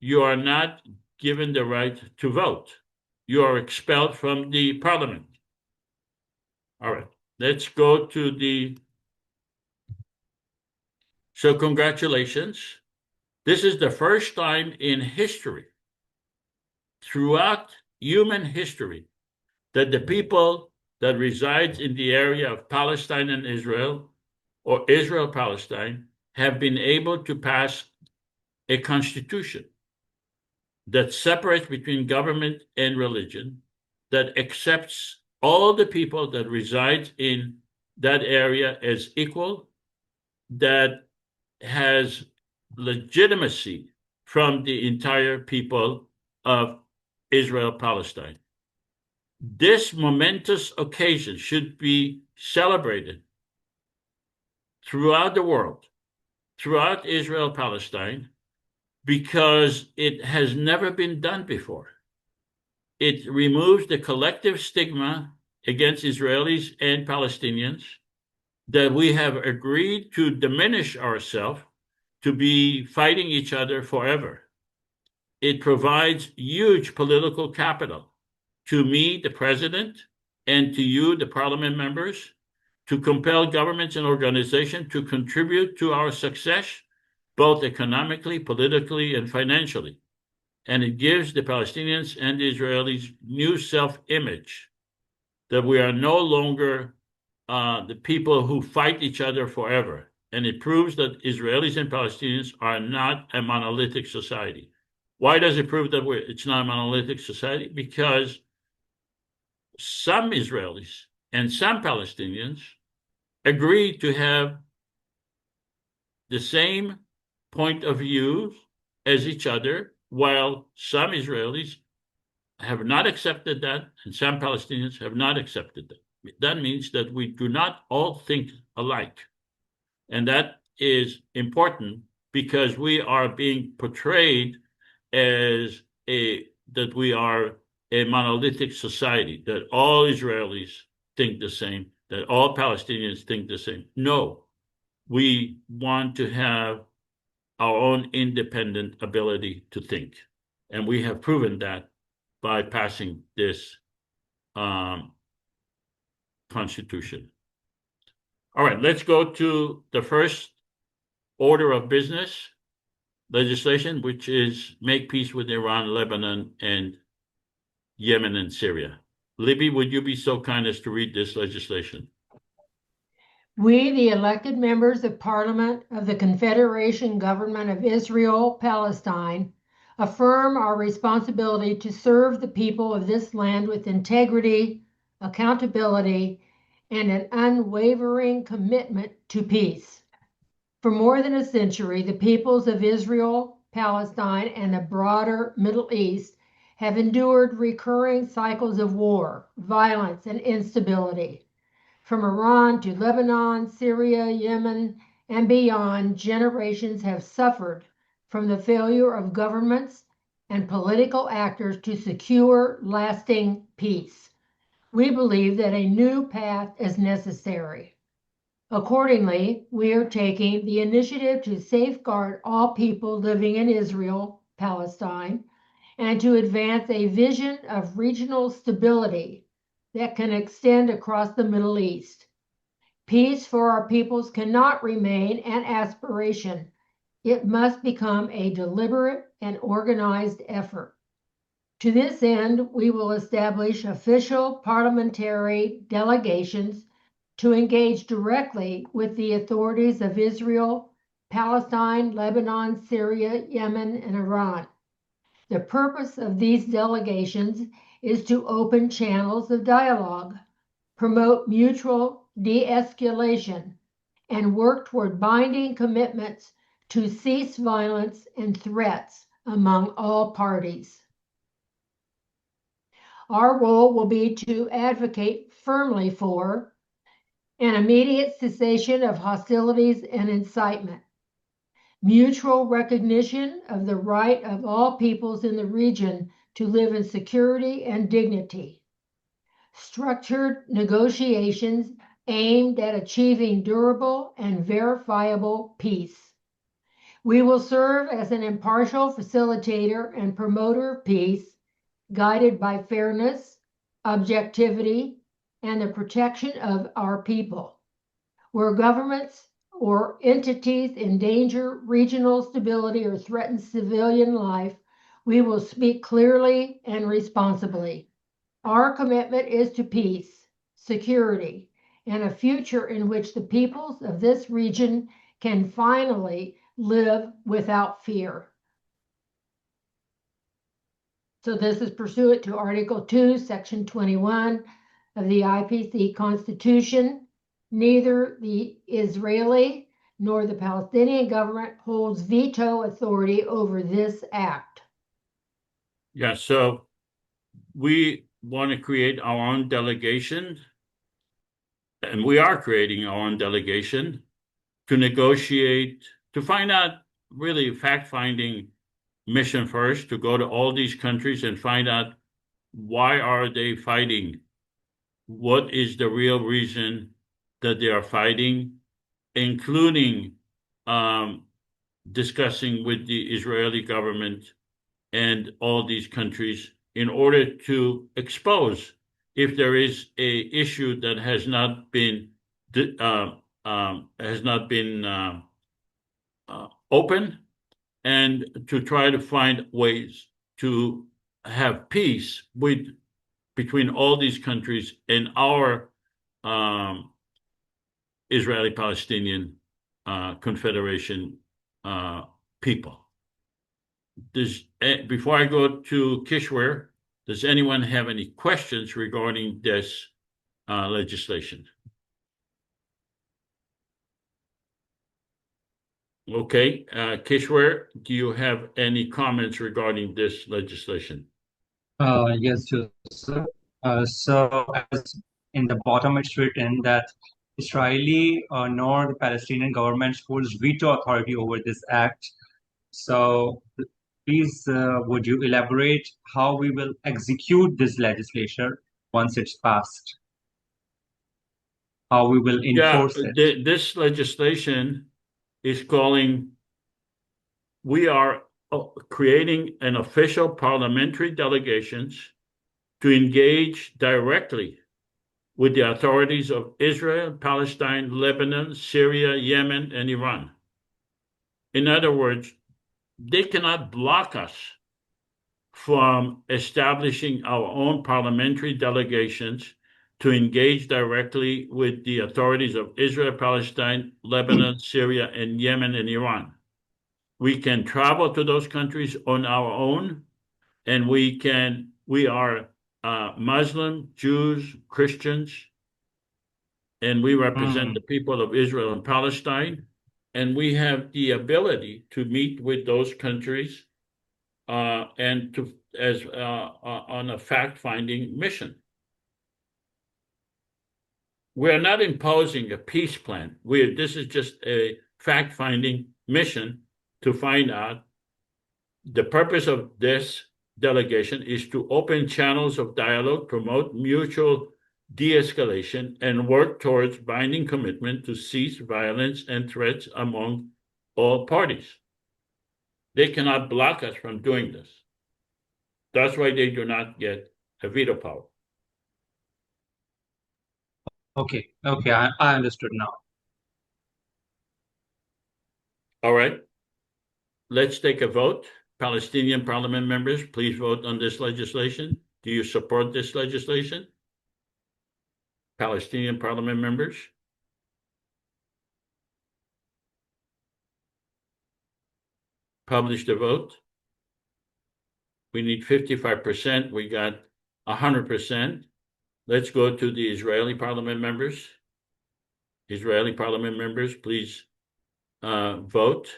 you are not given the right to vote. You are expelled from the parliament. All right, let's go to the... So congratulations. This is the first time in history, throughout human history, that the people that resides in the area of Palestine and Israel, or Israel-Palestine, have been able to pass a constitution that separates between government and religion, that accepts all the people that reside in that area as equal, that has legitimacy from the entire people of Israel-Palestine. This momentous occasion should be celebrated throughout the world, throughout Israel-Palestine, because it has never been done before. It removes the collective stigma against Israelis and Palestinians that we have agreed to diminish ourselves to be fighting each other forever. It provides huge political capital to me, the president, and to you, the parliament members, to compel governments and organizations to contribute to our success, both economically, politically, and financially. And it gives the Palestinians and the Israelis new self-image that we are no longer the people who fight each other forever. And it proves that Israelis and Palestinians are not a monolithic society. Why does it prove that it's not a monolithic society? Because some Israelis and some Palestinians agree to have the same point of view as each other, while some Israelis have not accepted that, and some Palestinians have not accepted that. That means that we do not all think alike. And that is important because we are being portrayed as that we are a monolithic society, that all Israelis think the same, that all Palestinians think the same. No, we want to have our own independent ability to think. And we have proven that by passing this constitution. All right, let's go to the first order of business legislation, which is make peace with Iran, Lebanon, and Yemen and Syria. Libby, would you be so kind as to read this legislation? We, the elected members of Parliament of the Confederation Government of Israel, Palestine, affirm our responsibility to serve the people of this land with integrity, accountability, and an unwavering commitment to peace. For more than a century, the peoples of Israel, Palestine, and the broader Middle East have endured recurring cycles of war, violence, and instability. From Iran to Lebanon, Syria, Yemen, and beyond, generations have suffered from the failure of governments and political actors to secure lasting peace. We believe that a new path is necessary. Accordingly, we are taking the initiative to safeguard all people living in Israel, Palestine, and to advance a vision of regional stability that can extend across the Middle East. Peace for our peoples cannot remain an aspiration. It must become a deliberate and organized effort. To this end, we will establish official parliamentary delegations to engage directly with the authorities of Israel, Palestine, Lebanon, Syria, Yemen, and Iran. The purpose of these delegations is to open channels of dialogue, promote mutual de-escalation, and work toward binding commitments to cease violence and threats among all parties. Our role will be to advocate firmly for an immediate cessation of hostilities and incitement, mutual recognition of the right of all peoples in the region to live in security and dignity, structured negotiations aimed at achieving durable and verifiable peace. We will serve as an impartial facilitator and promoter of peace, guided by fairness, objectivity, and the protection of our people. Where governments or entities endanger regional stability or threaten civilian life, we will speak clearly and responsibly. Our commitment is to peace, security, and a future in which the peoples of this region can finally live without fear. So this is pursuant to Article 2, Section 21 of the IPC Constitution. Neither the Israeli nor the Palestinian government holds veto authority over this act. Yeah, so we want to create our own delegation, and we are creating our own delegation to negotiate, to find out really fact-finding mission first, to go to all these countries and find out why are they fighting? What is the real reason that they are fighting, including discussing with the Israeli government and all these countries in order to expose if there is a issue that has not been open, and to try to find ways to have peace between all these countries and our Israeli Palestinian Confederation people. Before I go to Kishwer, does anyone have any questions regarding this legislation? Okay, Kishwer, do you have any comments regarding this legislation? Yes, Joseph. So as in the bottom, it's written that Israeli nor the Palestinian government holds veto authority over this act. So please, would you elaborate how we will execute this legislation once it's passed? How we will enforce it? This legislation is calling, we are creating an official parliamentary delegations to engage directly with the authorities of Israel, Palestine, Lebanon, Syria, Yemen, and Iran. In other words, they cannot block us from establishing our own parliamentary delegations to engage directly with the authorities of Israel, Palestine, Lebanon, Syria, and Yemen, and Iran. We can travel to those countries on our own, and we are Muslim, Jews, Christians, and we represent the people of Israel and Palestine, and we have the ability to meet with those countries and to on a fact-finding mission. We're not imposing a peace plan. This is just a fact-finding mission to find out. The purpose of this delegation is to open channels of dialogue, promote mutual de-escalation, and work towards binding commitment to cease violence and threats among all parties. They cannot block us from doing this. That's why they do not get a veto power. Okay, I understood now. All right. Let's take a vote. Palestinian parliament members, please vote on this legislation. Do you support this legislation? Palestinian parliament members? Publish the vote. We need 55%. We got 100%. Let's go to the Israeli parliament members. Israeli parliament members, please vote.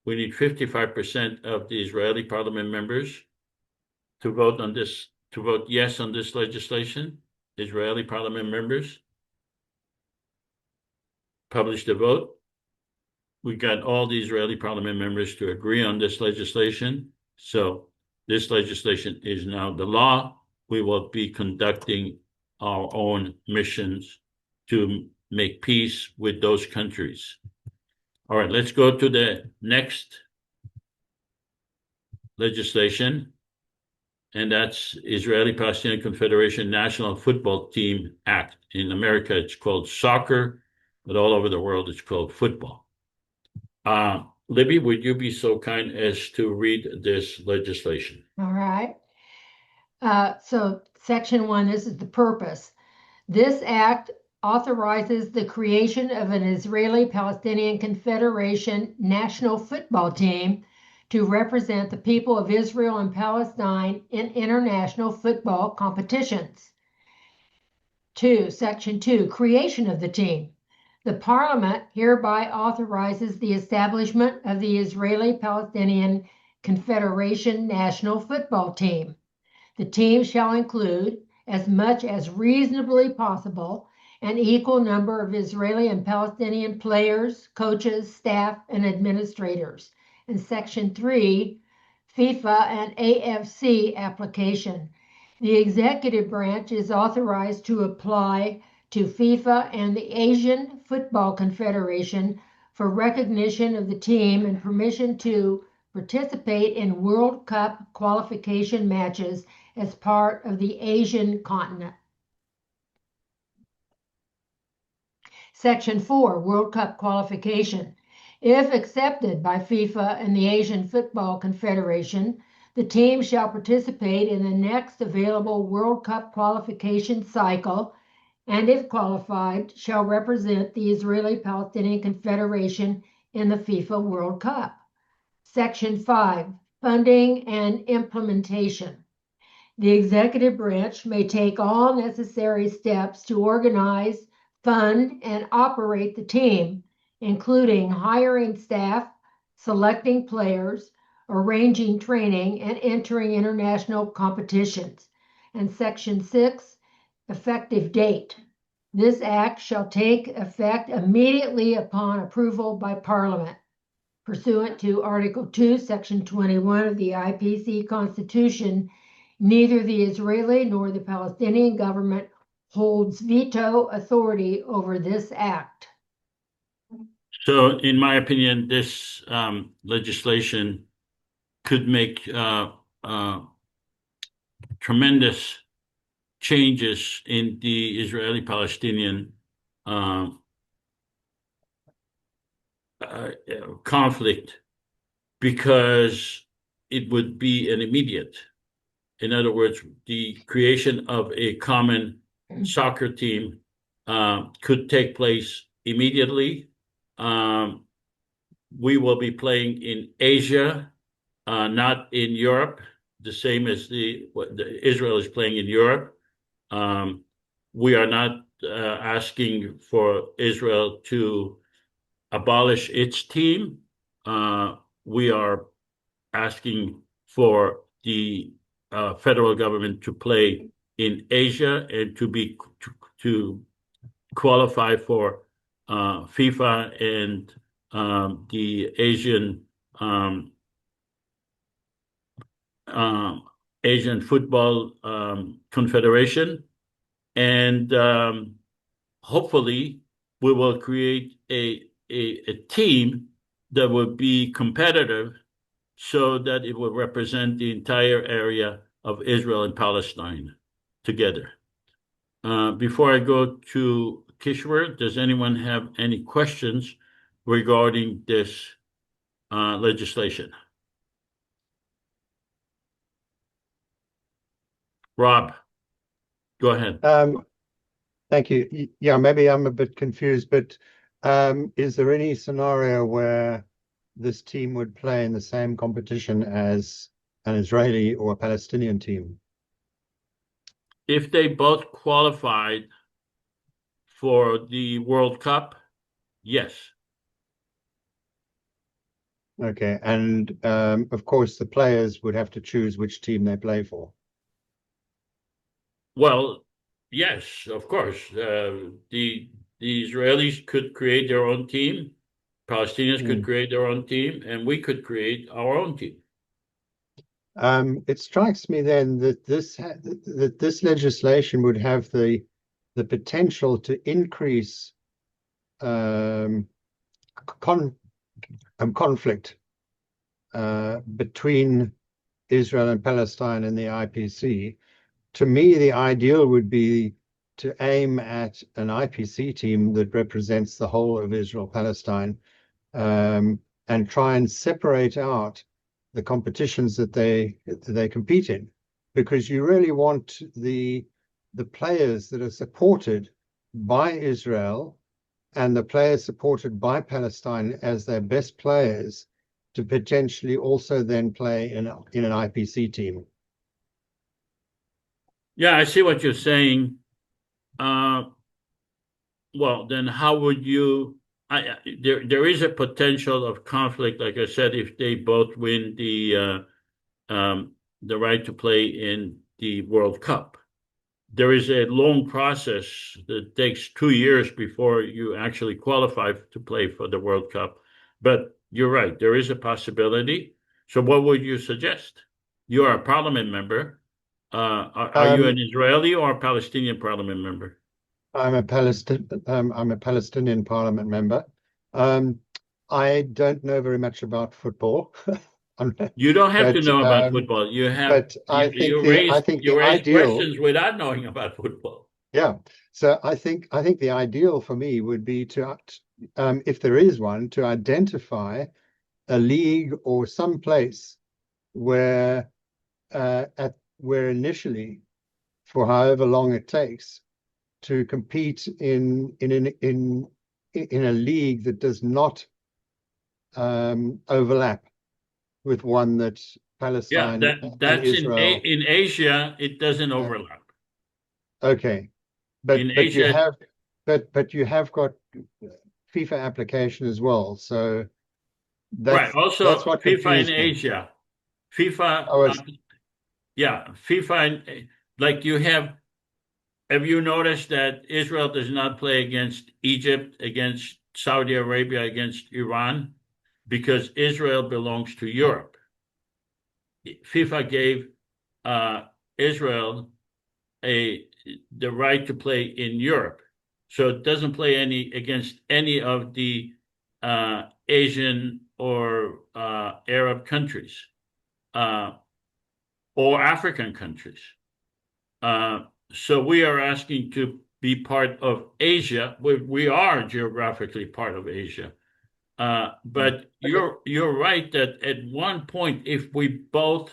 We need 55% of the Israeli parliament members to vote on this, to vote yes on this legislation. Israeli parliament members, publish the vote. We got all the Israeli parliament members to agree on this legislation. So this legislation is now the law. We will be conducting our own missions to make peace with those countries. All right, let's go to the next legislation, and that's Israeli Palestinian Confederation National Football Team Act. In America, it's called soccer, but all over the world, it's called football. Libby, would you be so kind as to read this legislation? All right. So section 1, this is the purpose. This act authorizes the creation of an Israeli Palestinian Confederation national football team to represent the people of Israel and Palestine in international football competitions. Section 2, creation of the team. The Parliament hereby authorizes the establishment of the Israeli Palestinian Confederation national football team. The team shall include, as much as reasonably possible, an equal number of Israeli and Palestinian players, coaches, staff, and administrators. And Section 3, FIFA and AFC application. The executive branch is authorized to apply to FIFA and the Asian Football Confederation for recognition of the team and permission to participate in World Cup qualification matches as part of the Asian continent. Section 4, World Cup qualification. If accepted by FIFA and the Asian Football Confederation, the team shall participate in the next available World Cup qualification cycle, and if qualified, shall represent the Israeli Palestinian Confederation in the FIFA World Cup. Section 5, Funding and Implementation. The executive branch may take all necessary steps to organize, fund, and operate the team, including hiring staff, selecting players, arranging training, and entering international competitions. And Section 6, Effective date. This act shall take effect immediately upon approval by Parliament. Pursuant to Article 2, Section 21 of the IPC Constitution, neither the Israeli nor the Palestinian government holds veto authority over this act. So, in my opinion, this legislation could make tremendous changes in the Israeli-Palestinian conflict, because it would be an immediate. In other words, the creation of a common soccer team could take place immediately. We will be playing in Asia, not in Europe, the same as Israel is playing in Europe. We are not asking for Israel to abolish its team. We are asking for the federal government to play in Asia and to qualify for FIFA and the Asian Football Confederation, and hopefully we will create a team that will be competitive, so that it will represent the entire area of Israel and Palestine together. Before I go to Kishwer, does anyone have any questions regarding this legislation? Rob, go ahead. Thank you. Yeah, maybe I'm a bit confused, but is there any scenario where this team would play in the same competition as an Israeli or a Palestinian team? If they both qualified for the World Cup, yes. Okay, and of course the players would have to choose which team they play for. Well, yes, of course. The Israelis could create their own team, Palestinians could create their own team, and we could create our own team. It strikes me then that this legislation would have the potential to increase conflict between Israel and Palestine and the IPC. To me, the ideal would be to aim at an IPC team that represents the whole of Israel-Palestine, and try and separate out the competitions that they compete in, because you really want the players that are supported by Israel and the players supported by Palestine as their best players to potentially also then play in an IPC team. Yeah, I see what you're saying. Well, then how would you? There is a potential of conflict, like I said, if they both win the right to play in the World Cup. There is a long process that takes 2 years before you actually qualify to play for the World Cup. But you're right, there is a possibility. So what would you suggest? You are a parliament member. Are you an Israeli or a Palestinian parliament member? I'm a Palestinian parliament member. I don't know very much about football. You don't have to But know about football. You have but I think you the raise ideal, questions without knowing about football. yeah. So I think the ideal for me would be to, if there is one, to identify a league or some place where where initially, for however long it takes, to compete in a league that does not overlap with one that Yeah, Palestine and that's Israel. in Asia. It doesn't uh, overlap. Okay, In but you Asia, have got FIFA application as well. So right. that's Also, what FIFA in confused me. Asia, FIFA. Oh, it's, Yeah, FIFA. Like you have. Have you noticed that Israel does not play against Egypt, against Saudi Arabia, against Iran, because Israel belongs to Europe? FIFA gave Israel the right to play in Europe, so it doesn't play any against any of the Asian or Arab countries uh, or African countries. So we are asking to be part of Asia. We are geographically part of Asia. But you're right that at one point, if we both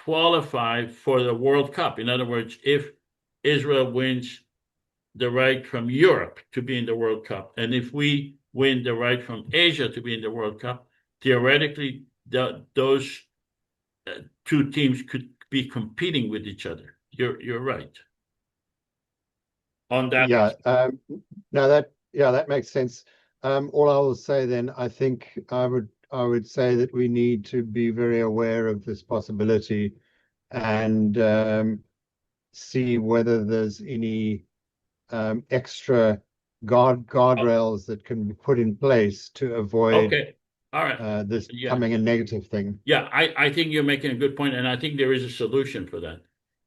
qualify for the World Cup, in other words, if Israel wins the right from Europe to be in the World Cup, and if we win the right from Asia to be in the World Cup, theoretically, those two teams could be competing with each other. You're right on that. yeah. No, that makes sense. All I will say then, I think I would say that we need to be very aware of this possibility and see whether there's any extra guardrails that can be put in place to avoid Okay. All right. this Yeah. becoming a negative thing. Yeah, I think you're making a good point, and I think there is a solution for that.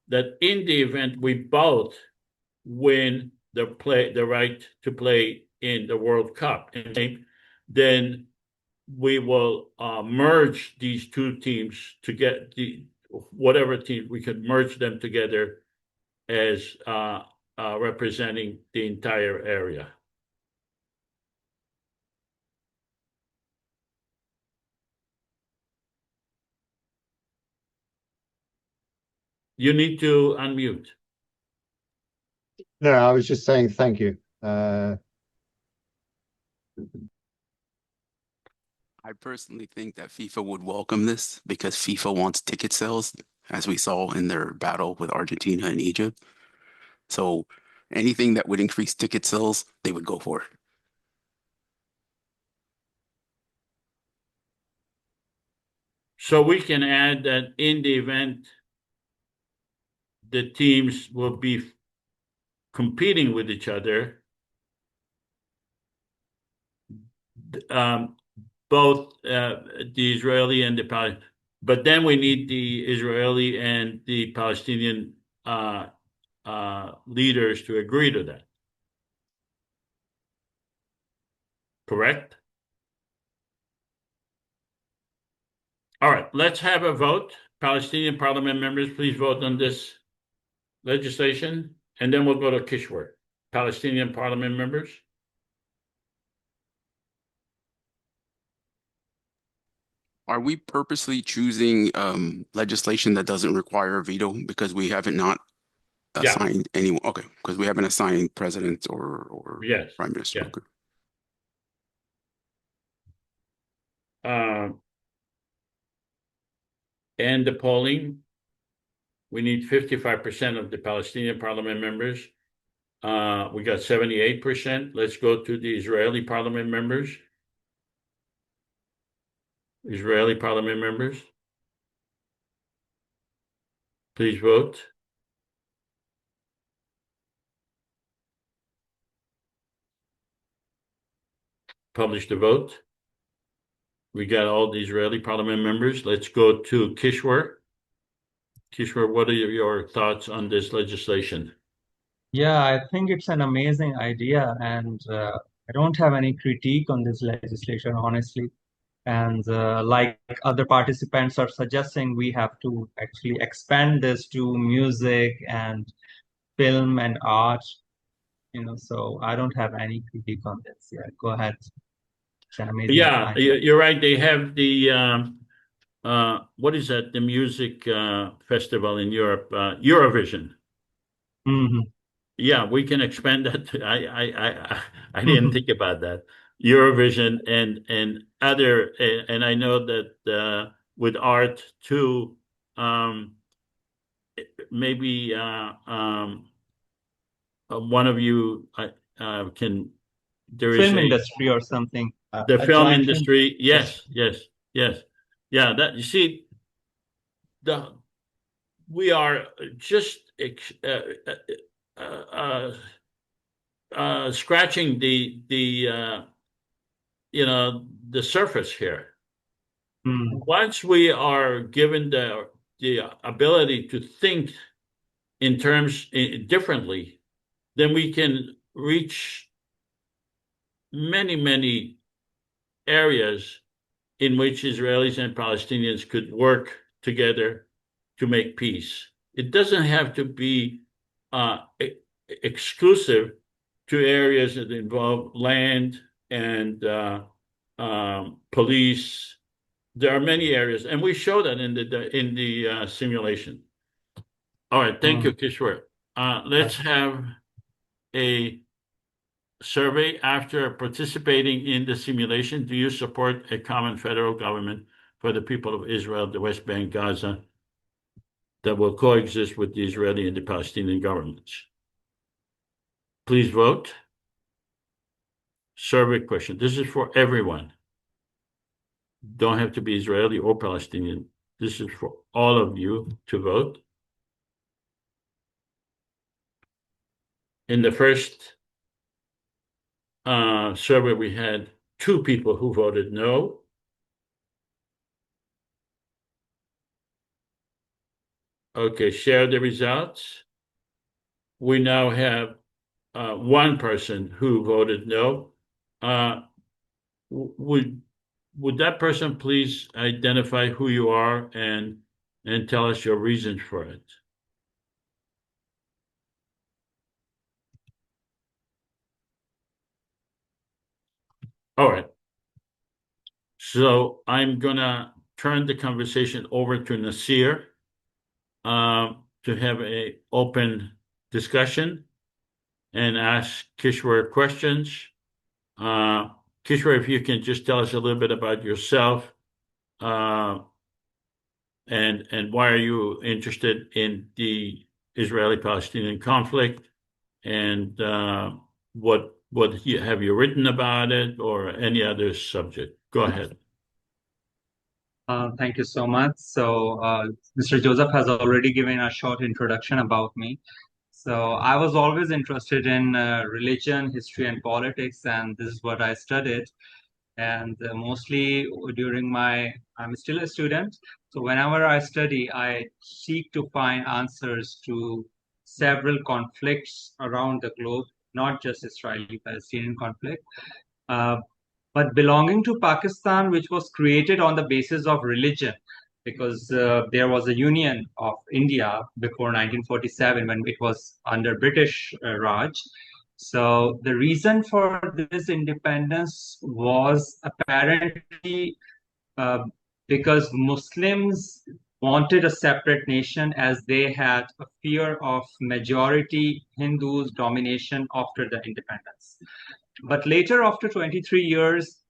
That in the event we both win the right to play in the World Cup, then we will merge these two teams to get whatever team we could merge them together as representing the entire area. You need to unmute. No, I was just saying thank you. I personally think that FIFA would welcome this because FIFA wants ticket sales, as we saw in their battle with Argentina and Egypt. So anything that would increase ticket sales, they would go for it. So we can add that in the event the teams will be competing with each other, both the Israeli and the Palestinian, but then we need the Israeli and the Palestinian leaders to agree to that. Correct? All right, let's have a vote. Palestinian parliament members, please vote on this legislation, and then we'll go to Kishwer. Palestinian parliament members. Are we purposely choosing legislation that doesn't require a veto because we haven't not assigned anyone? Okay, because we haven't assigned president or Yes. prime minister. Yeah. Okay. And the polling, we need 55% of the Palestinian parliament members. We got 78%. Let's go to the Israeli parliament members. Israeli parliament members. Please vote. Publish the vote. We got all the Israeli parliament members. Let's go to Kishwer. Kishwer, what are your thoughts on this legislation? Yeah, I think it's an amazing idea, and I don't have any critique on this legislation, honestly. And like other participants are suggesting, we have to actually expand this to music and film and art, so I don't have any critique on this. Yeah, go ahead. It's an amazing Yeah, idea. you're right. They have the what is that? The music festival in Europe, Eurovision. Mhm. Yeah, we can expand that. I didn't think about that. Eurovision and other, and I know that with art too, maybe one of you can. There is Film a industry or something. the A film joint film industry. Yes, industry. yes, yes. Yeah, that you see, the we are just scratching the surface here. Once we are given the ability to think in terms differently, then we can reach many areas in which Israelis and Palestinians could work together to make peace. It doesn't have to be exclusive to areas that involve land and police. There are many areas, and we show that in the simulation. All right, thank you, Kishwer. Let's have a survey after participating in the simulation. Do you support a common federal government for the people of Israel, the West Bank, Gaza, that will coexist with the Israeli and the Palestinian governments? Please vote. Survey question. This is for everyone. Don't have to be Israeli or Palestinian. This is for all of you to vote. In the first survey, we had 2 people who voted no. Okay, share the results. We now have 1 person who voted no. Would that person please identify who you are and tell us your reasons for it? All right. So I'm gonna turn the conversation over to Nasir to have a open discussion and ask Kishwer questions. Kishwer, if you can just tell us a little bit about yourself, and why are you interested in the Israeli-Palestinian conflict, and what have you written about it, or any other subject? Go ahead. Thank you so much. So, Mr. Joseph has already given a short introduction about me. So, I was always interested in religion, history, and politics, and this is what I studied. And mostly I'm still a student. So, whenever I study, I seek to find answers to several conflicts around the globe, not just Israeli-Palestinian conflict. But belonging to Pakistan, which was created on the basis of religion, because there was a union of India before 1947 when it was under British Raj. So the reason for this independence was apparently because Muslims wanted a separate nation, as they had a fear of majority Hindus domination after the independence. But later, after 23 years,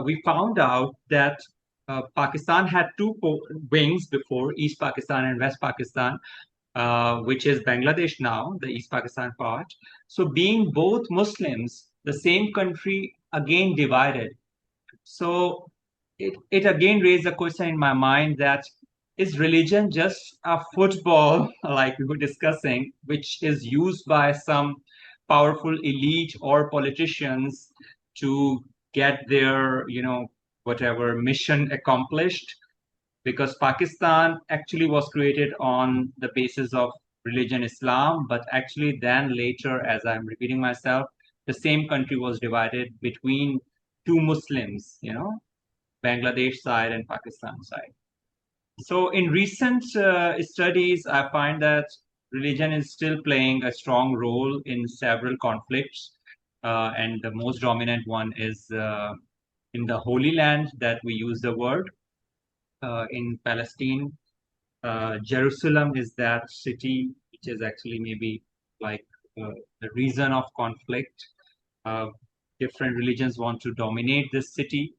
we found out that Pakistan had 2 wings before, East Pakistan and West Pakistan, which is Bangladesh now, the East Pakistan part. So being both Muslims, the same country again divided. So it again raised a question in my mind that is religion just a football, like we were discussing, which is used by some powerful elite or politicians to get their, whatever mission accomplished? Because Pakistan actually was created on the basis of religion Islam, but actually then later, as I'm repeating myself, the same country was divided between two Muslims, Bangladesh side and Pakistan side. So in recent studies, I find that religion is still playing a strong role in several conflicts. And the most dominant one is in the Holy Land that we use the word. In Palestine, Jerusalem is that city which is actually maybe like the reason of conflict. Different religions want to dominate this city.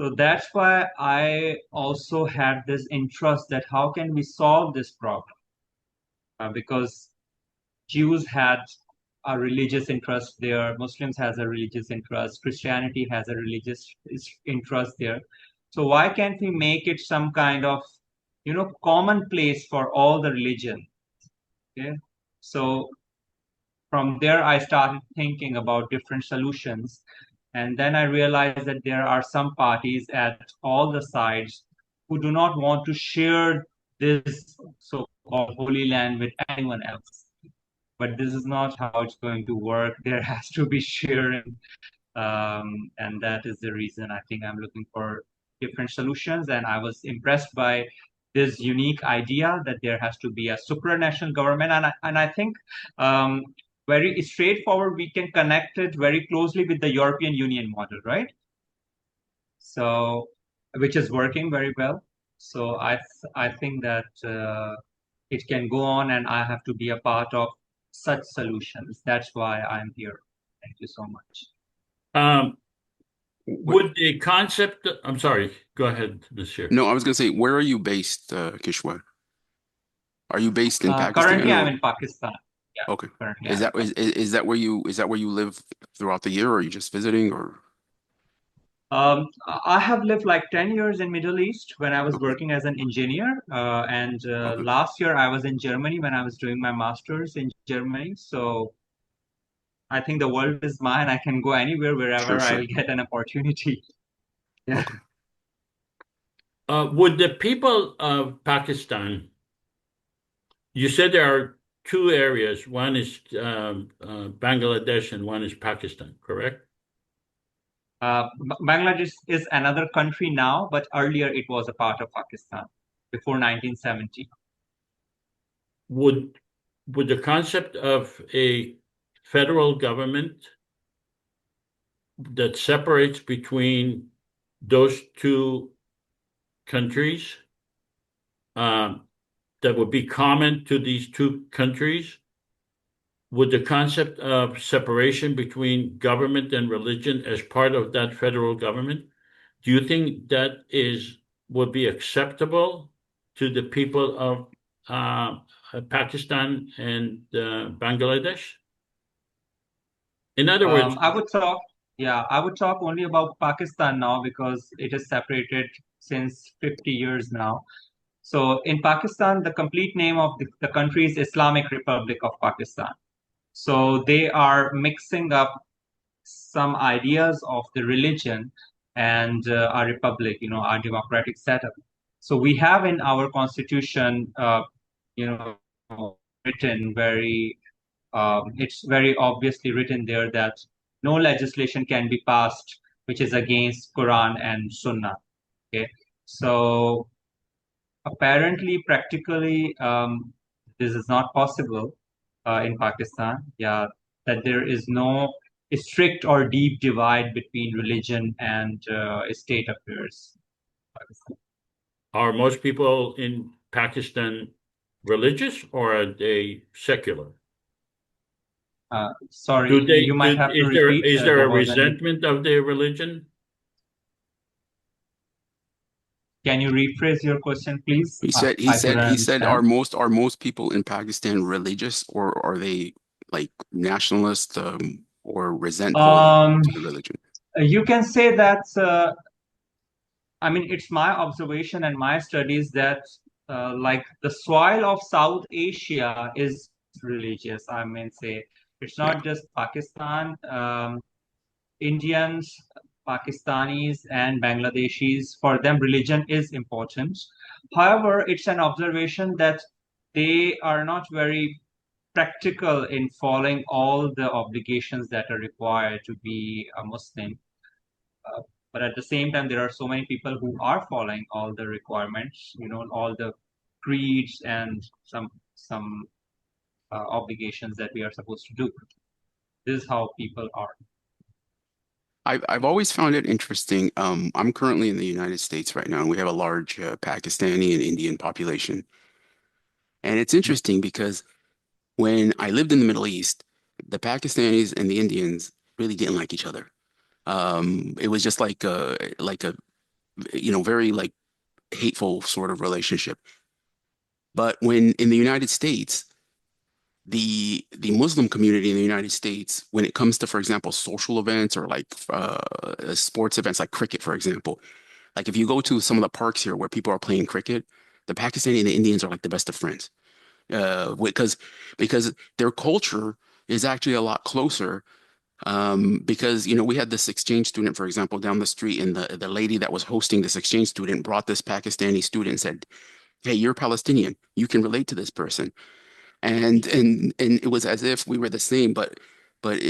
So that's why I also had this interest that how can we solve this problem? Because Jews had a religious interest there, Muslims has a religious interest, Christianity has a religious interest there. So why can't we make it some kind of, common place for all the religion? Okay. So from there, I started thinking about different solutions. And then I realized that there are some parties at all the sides who do not want to share this so-called Holy Land with anyone else. But this is not how it's going to work. There has to be sharing. And that is the reason I think I'm looking for different solutions. And I was impressed by this unique idea that there has to be a supranational government. And I think very straightforward, we can connect it very closely with the European Union model, right? So, which is working very well. So I think that it can go on, and I have to be a part of such solutions. That's why I'm here. Thank you so much. Would the concept, I'm sorry, go ahead, Nasir. No, I was going to say, where are you based, Kishwer? Are you based in Pakistan? Currently, I'm in Pakistan. Yeah, okay. Is that where you live throughout the year, or are you just visiting, or? I have lived like 10 years in Middle East when I was working as an engineer. And last year I was in Germany when I was doing my master's in Germany. So I think the world is mine. I can go anywhere, wherever Sure. I'll get an opportunity. Yeah. Would the people of Pakistan, you said there are two areas, one is Bangladesh and one is Pakistan, correct? Bangladesh is another country now, but earlier it was a part of Pakistan before 1970. Would the concept of a federal government that separates between those two countries that would be common to these two countries, would the concept of separation between government and religion as part of that federal government, do you think that would be acceptable to the people of Pakistan and Bangladesh? In other words, I would talk only about Pakistan now because it is separated since 50 years now. So in Pakistan, the complete name of the country is Islamic Republic of Pakistan. So they are mixing up some ideas of the religion and our republic, our democratic setup. So we have in our constitution, written very, it's very obviously written there that no legislation can be passed which is against Quran and Sunnah. Okay, so apparently, practically, this is not possible in Pakistan. Yeah, that there is no strict or deep divide between religion and state affairs. Are most people in Pakistan religious, or are they secular? Sorry, you might have to repeat. Is there a resentment of their religion? Can you rephrase your question, please? He said, are most people in Pakistan religious, or are they like nationalist or resentful to the religion? You can say that. I mean, it's my observation and my studies that like the soil of South Asia is religious. I mean, say it's not just Pakistan. Indians, Pakistanis, and Bangladeshis, for them, religion is important. However, it's an observation that they are not very practical in following all the obligations that are required to be a Muslim. But at the same time, there are so many people who are following all the requirements, all the creeds and some obligations that we are supposed to do. This is how people are. I've always found it interesting. I'm currently in the United States right now, and we have a large Pakistani and Indian population. And it's interesting because when I lived in the Middle East, the Pakistanis and the Indians really didn't like each other. It was just like a very like hateful sort of relationship. But when in the United States, the Muslim community in the United States, when it comes to, for example, social events or like sports events like cricket, for example, like if you go to some of the parks here where people are playing cricket, the Pakistani and the Indians are like the best of friends. Because their culture is actually a lot closer. Because we had this exchange student, for example, down the street, and the lady that was hosting this exchange student brought this Pakistani student and said, "Hey, you're Palestinian. You can relate to this person." And it was as if we were the same, but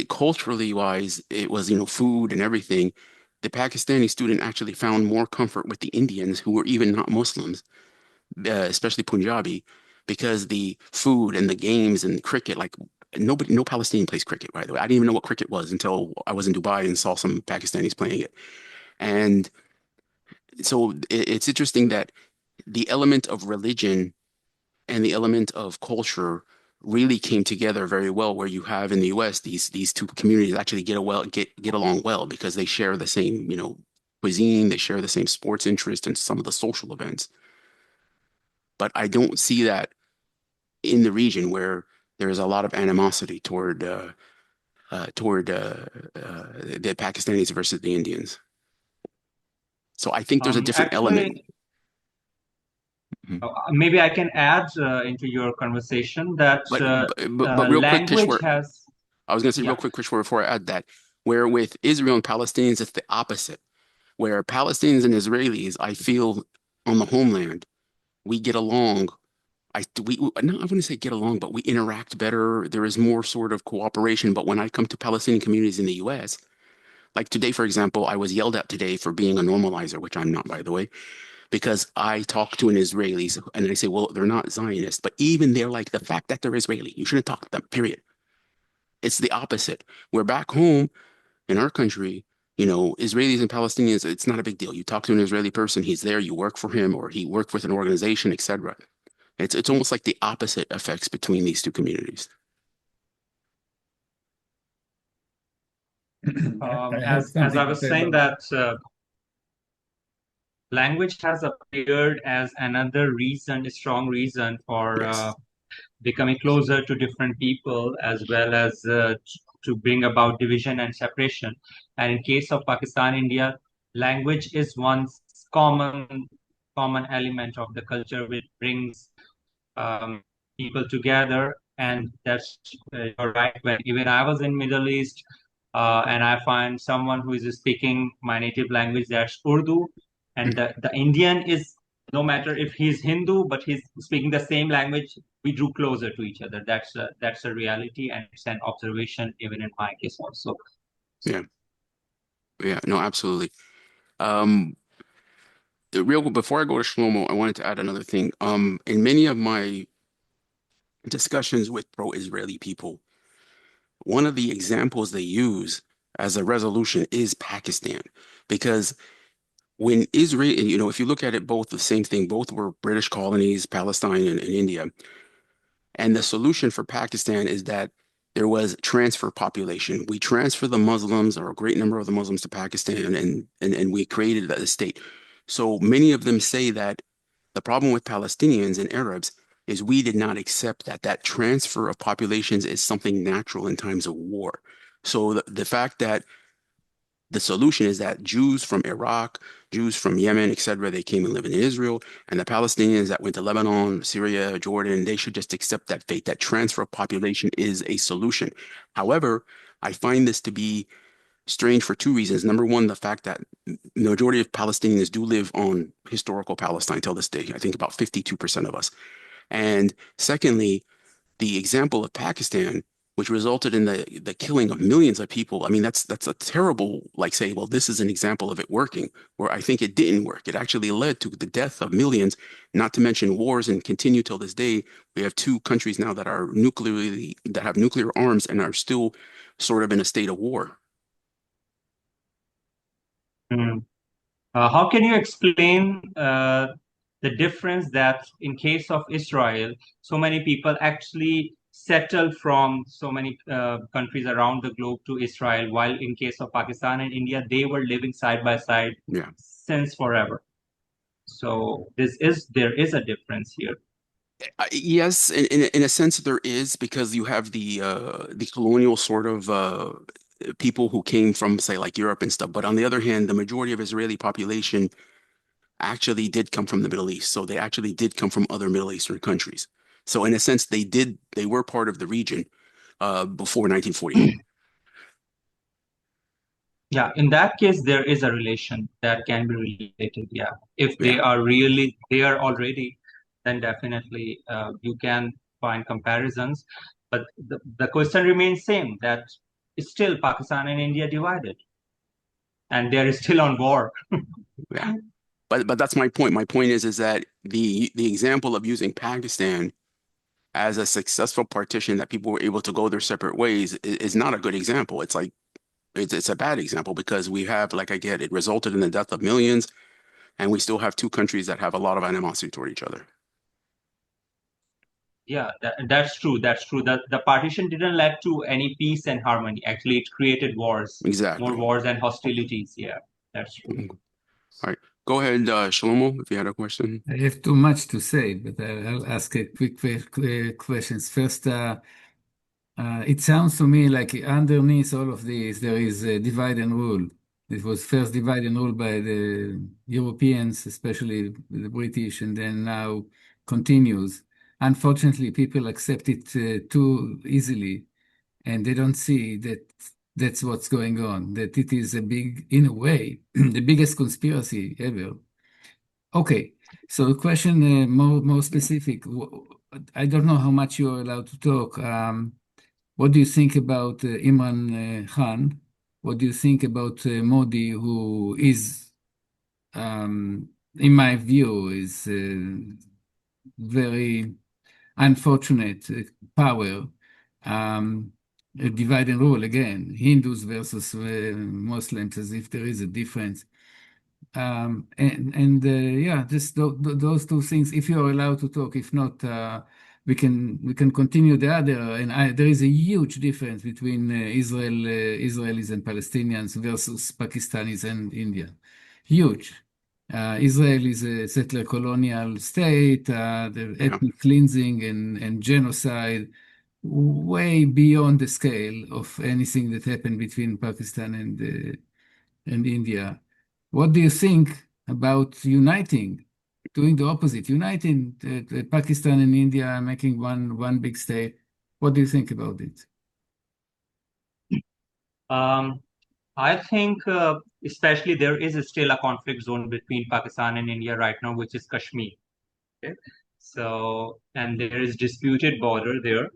culturally wise, it was food and everything. The Pakistani student actually found more comfort with the Indians who were even not Muslims, especially Punjabi, because the food and the games and cricket, like no Palestinian plays cricket, by the way. I didn't even know what cricket was until I was in Dubai and saw some Pakistanis playing it. And so it's interesting that the element of religion and the element of culture really came together very well, where you have in the US these two communities actually get along well because they share the same, cuisine, they share the same sports interest and some of the social events. But I don't see that in the region where there is a lot of animosity toward the Pakistanis versus the Indians. So I think there's a different element. Maybe I can add into your conversation that But real quick, language Kishwer, has. I was going to say real quick, Kishwer, before I add that, where with Israel and Palestinians, it's the opposite. Where Palestinians and Israelis, I feel on the homeland, we get along. I wouldn't say get along, but we interact better. There is more sort of cooperation. But when I come to Palestinian communities in the U.S., like today, for example, I was yelled at today for being a normalizer, which I'm not, by the way, because I talk to an Israeli and I say, well, they're not Zionists, but even they're like, the fact that they're Israeli, you shouldn't talk to them, period. It's the opposite. We're back home in our country, Israelis and Palestinians, it's not a big deal. You talk to an Israeli person, he's there, you work for him, or he worked with an organization, etc. It's almost like the opposite effects between these two communities. As I was saying that language has appeared as another reason, a strong reason for becoming closer to different people, as well as to bring about division and separation. And in case of Pakistan, India, language is one common element of the culture which brings people together. And that's you're right. When even I was in Middle East, and I find someone who is speaking my native language, that's Urdu, and the Indian is, no matter if he's Hindu, but he's speaking the same language, we drew closer to each other. That's a reality, and it's an observation even in my case also. Yeah. Yeah, no, absolutely. Before I go to Shlomo, I wanted to add another thing. In many of my discussions with pro-Israeli people, one of the examples they use as a resolution is Pakistan, because when Israel, if you look at it, both the same thing, both were British colonies, Palestine and India. And the solution for Pakistan is that there was transfer population. We transfer the Muslims, or a great number of the Muslims, to Pakistan, and we created a state. So many of them say that the problem with Palestinians and Arabs is we did not accept that transfer of populations is something natural in times of war. So the fact that the solution is that Jews from Iraq, Jews from Yemen, etc., they came and lived in Israel, and the Palestinians that went to Lebanon, Syria, Jordan, they should just accept that fate. That transfer of population is a solution. However, I find this to be strange for two reasons. Number one, the fact that the majority of Palestinians do live on historical Palestine till this day. I think about 52% of us. And secondly, the example of Pakistan, which resulted in the killing of millions of people, I mean, that's a terrible, like, say, well, this is an example of it working, where I think it didn't work. It actually led to the death of millions, not to mention wars, and continue till this day. We have two countries now that are that have nuclear arms and are still sort of in a state of war. How can you explain the difference that in case of Israel, so many people actually settled from so many countries around the globe to Israel, while in case of Pakistan and India, they were living side by side since forever. So there is a difference here. Yes, in a sense there is, because you have the colonial sort of people who came from, say, like Europe and stuff. But on the other hand, the majority of Israeli population actually did come from the Middle East. So they actually did come from other Middle Eastern countries. So in a sense, they were part of the region before 1948. Yeah, in that case, there is a relation that can be related. Yeah, if they are really there already, then definitely you can find comparisons. But the question remains same, that still Pakistan and India divided, and they're still on war. Yeah, but that's my point. My point is that the example of using Pakistan as a successful partition that people were able to go their separate ways is not a good example. It's like it's a bad example, because we have, like, I get it, resulted in the death of millions, and we still have two countries that have a lot of animosity toward each other. Yeah, that's true. That's true. The partition didn't lead to any peace and harmony. Actually, it created wars. Exactly. More wars and hostilities. Yeah, that's true. All right. Go ahead, Shlomo, if you had a question. I have too much to say, but I'll ask a quick questions. First, it sounds to me like underneath all of this, there is a divide and rule. It was first divide and rule by the Europeans, especially the British, and then now continues. Unfortunately, people accept it too easily, and they don't see that that's what's going on, that it is a big, in a way, the biggest conspiracy ever. Okay, so the question more specific. I don't know how much you're allowed to talk. What do you think about Imran Khan? What do you think about Modi, who is, in my view, is very unfortunate power, divide and rule again, Hindus versus Muslims, as if there is a difference. Yeah, just those two things. If you're allowed to talk, if not, we can continue the other. And there is a huge difference between Israelis and Palestinians versus Pakistanis and India. Huge. Israel is a settler colonial state, the ethnic cleansing and genocide way beyond the scale of anything that happened between Pakistan and India. What do you think about uniting, doing the opposite, uniting Pakistan and India, making one big state? What do you think about it? I think especially there is still a conflict zone between Pakistan and India right now, which is Kashmir. Okay? So, and there is disputed border there.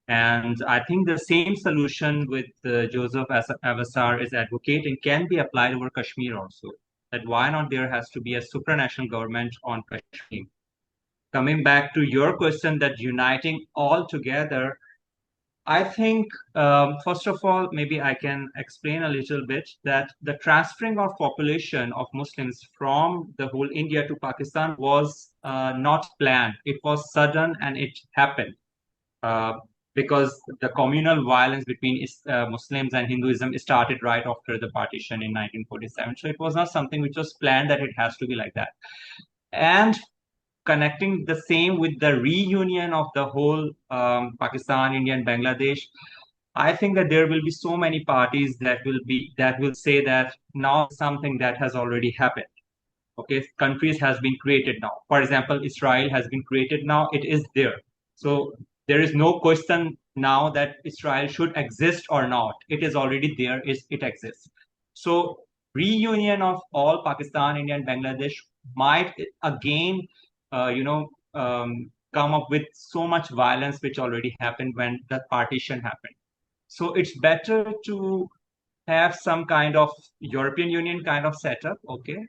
And I think the same solution with Joseph Avassar is advocating can be applied over Kashmir also. That why not there has to be a supranational government on Kashmir. Coming back to your question, that uniting all together, I think, first of all, maybe I can explain a little bit that the transferring of population of Muslims from the whole India to Pakistan was not planned. It was sudden and it happened because the communal violence between Muslims and Hinduism started right after the partition in 1947. So it was not something which was planned that it has to be like that. And connecting the same with the reunion of the whole Pakistan, India, and Bangladesh, I think that there will be so many parties that will say that now something that has already happened. Okay, countries has been created now. For example, Israel has been created now. It is there. So there is no question now that Israel should exist or not. It is already there. It exists. So reunion of all Pakistan, India, and Bangladesh might again come up with so much violence which already happened when the partition happened. So it's better to have some kind of European Union kind of setup. Okay,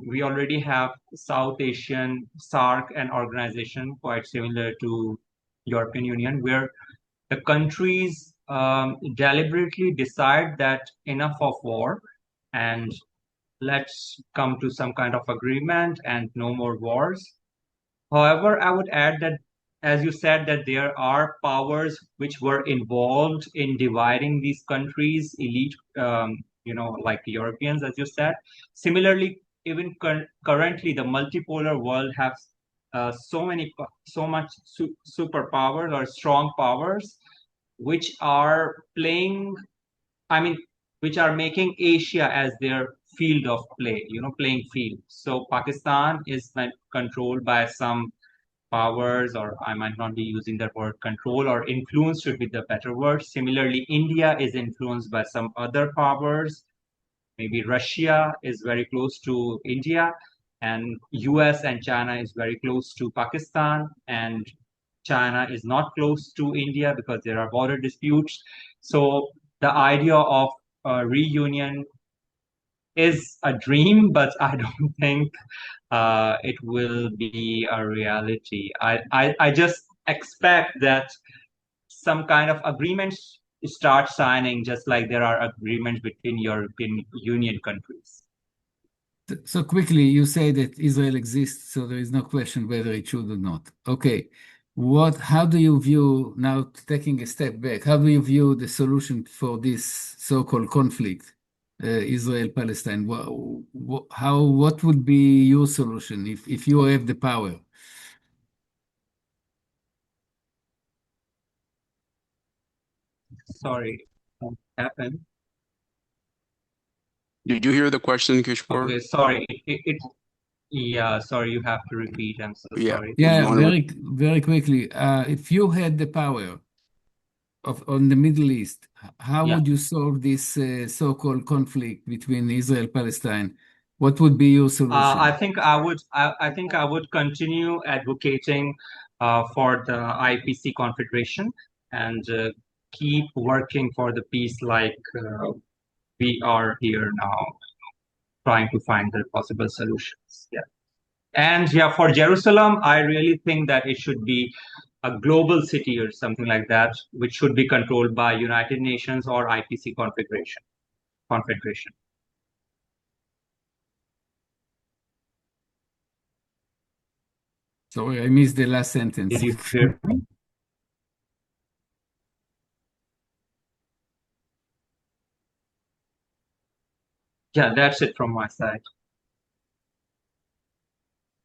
we already have South Asian SAARC, an organization quite similar to European Union, where the countries deliberately decide that enough of war and let's come to some kind of agreement and no more wars. However, I would add that, as you said, that there are powers which were involved in dividing these countries, elite, like Europeans, as you said. Similarly, even currently, the multipolar world has so much superpowers or strong powers, which are playing. I mean, which are making Asia as their field of play, playing field. So Pakistan is controlled by some powers, or I might not be using the word control, or influence should be the better word. Similarly, India is influenced by some other powers. Maybe Russia is very close to India, and US and China is very close to Pakistan, and China is not close to India because there are border disputes. So the idea of reunion is a dream, but I don't think it will be a reality. I just expect that some kind of agreements start signing, just like there are agreements between European Union countries. So quickly, you say that Israel exists, so there is no question whether it should or not. Okay. How do you view, now taking a step back, how do you view the solution for this so-called conflict, Israel-Palestine? What would be your solution if you have the power? Sorry, what happened? Did you hear the question, Kishwer? Okay, sorry. Yeah, sorry, you have to repeat. I'm so Yeah. sorry. Yeah, very quickly. If you had the power on the Middle East, how Yeah. would you solve this so-called conflict between Israel and Palestine? What would be your solution? I think I would continue advocating for the IPC Confederation and keep working for the peace like we are here now, trying to find the possible solutions. Yeah. And yeah, for Jerusalem, I really think that it should be a global city or something like that, which should be controlled by United Nations or IPC Confederation. Sorry, I missed the last sentence. Did you hear me? Yeah, that's it from my side.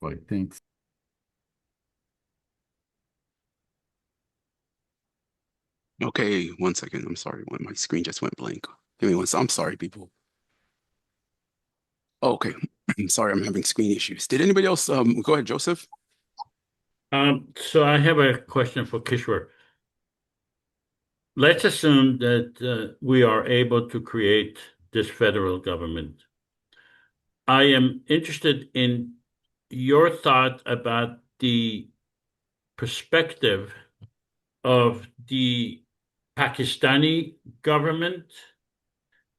Right, thanks. Okay, 1 second. I'm sorry. My screen just went blank. Give me one. I'm sorry, people. Okay. Sorry, I'm having screen issues. Did anybody else? Go ahead, Joseph. So I have a question for Kishwer. Let's assume that we are able to create this federal government. I am interested in your thought about the perspective of the Pakistani government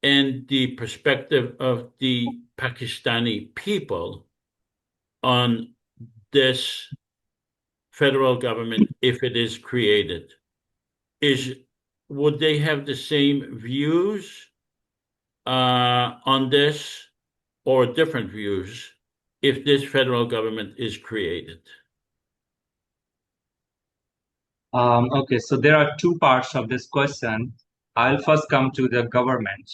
and the perspective of the Pakistani people on this federal government if it is created. Would they have the same views on this or different views if this federal government is created? Okay, so there are two parts of this question. I'll first come to the government.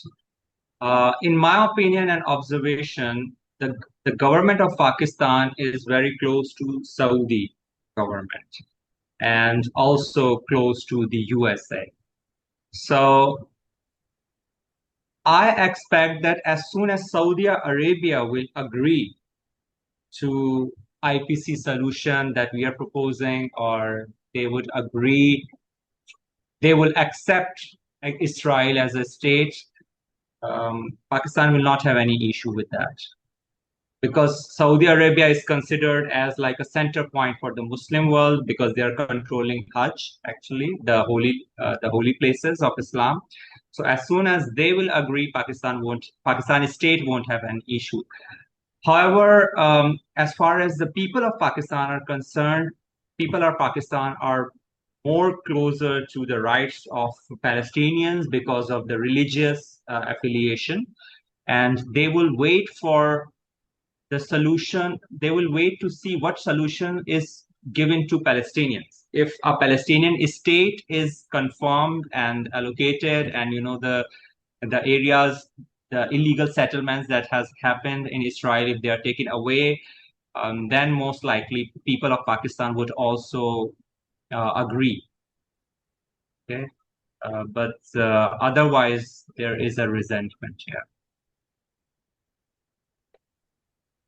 In my opinion and observation, the government of Pakistan is very close to Saudi government and also close to the USA. So I expect that as soon as Saudi Arabia will agree to IPC solution that we are proposing, or they would agree, they will accept Israel as a state, Pakistan will not have any issue with that. because Saudi Arabia is considered as like a center point for the Muslim world because they are controlling Hajj, actually, the holy places of Islam. So as soon as they will agree, Pakistan state won't have an issue. However, as far as the people of Pakistan are concerned, people of Pakistan are more closer to the rights of Palestinians because of the religious affiliation, and they will wait for the solution. They will wait to see what solution is given to Palestinians. If a Palestinian state is confirmed and allocated, and the areas, the illegal settlements that has happened in Israel, if they are taken away, then most likely people of Pakistan would also agree. Okay, but otherwise there is a resentment here.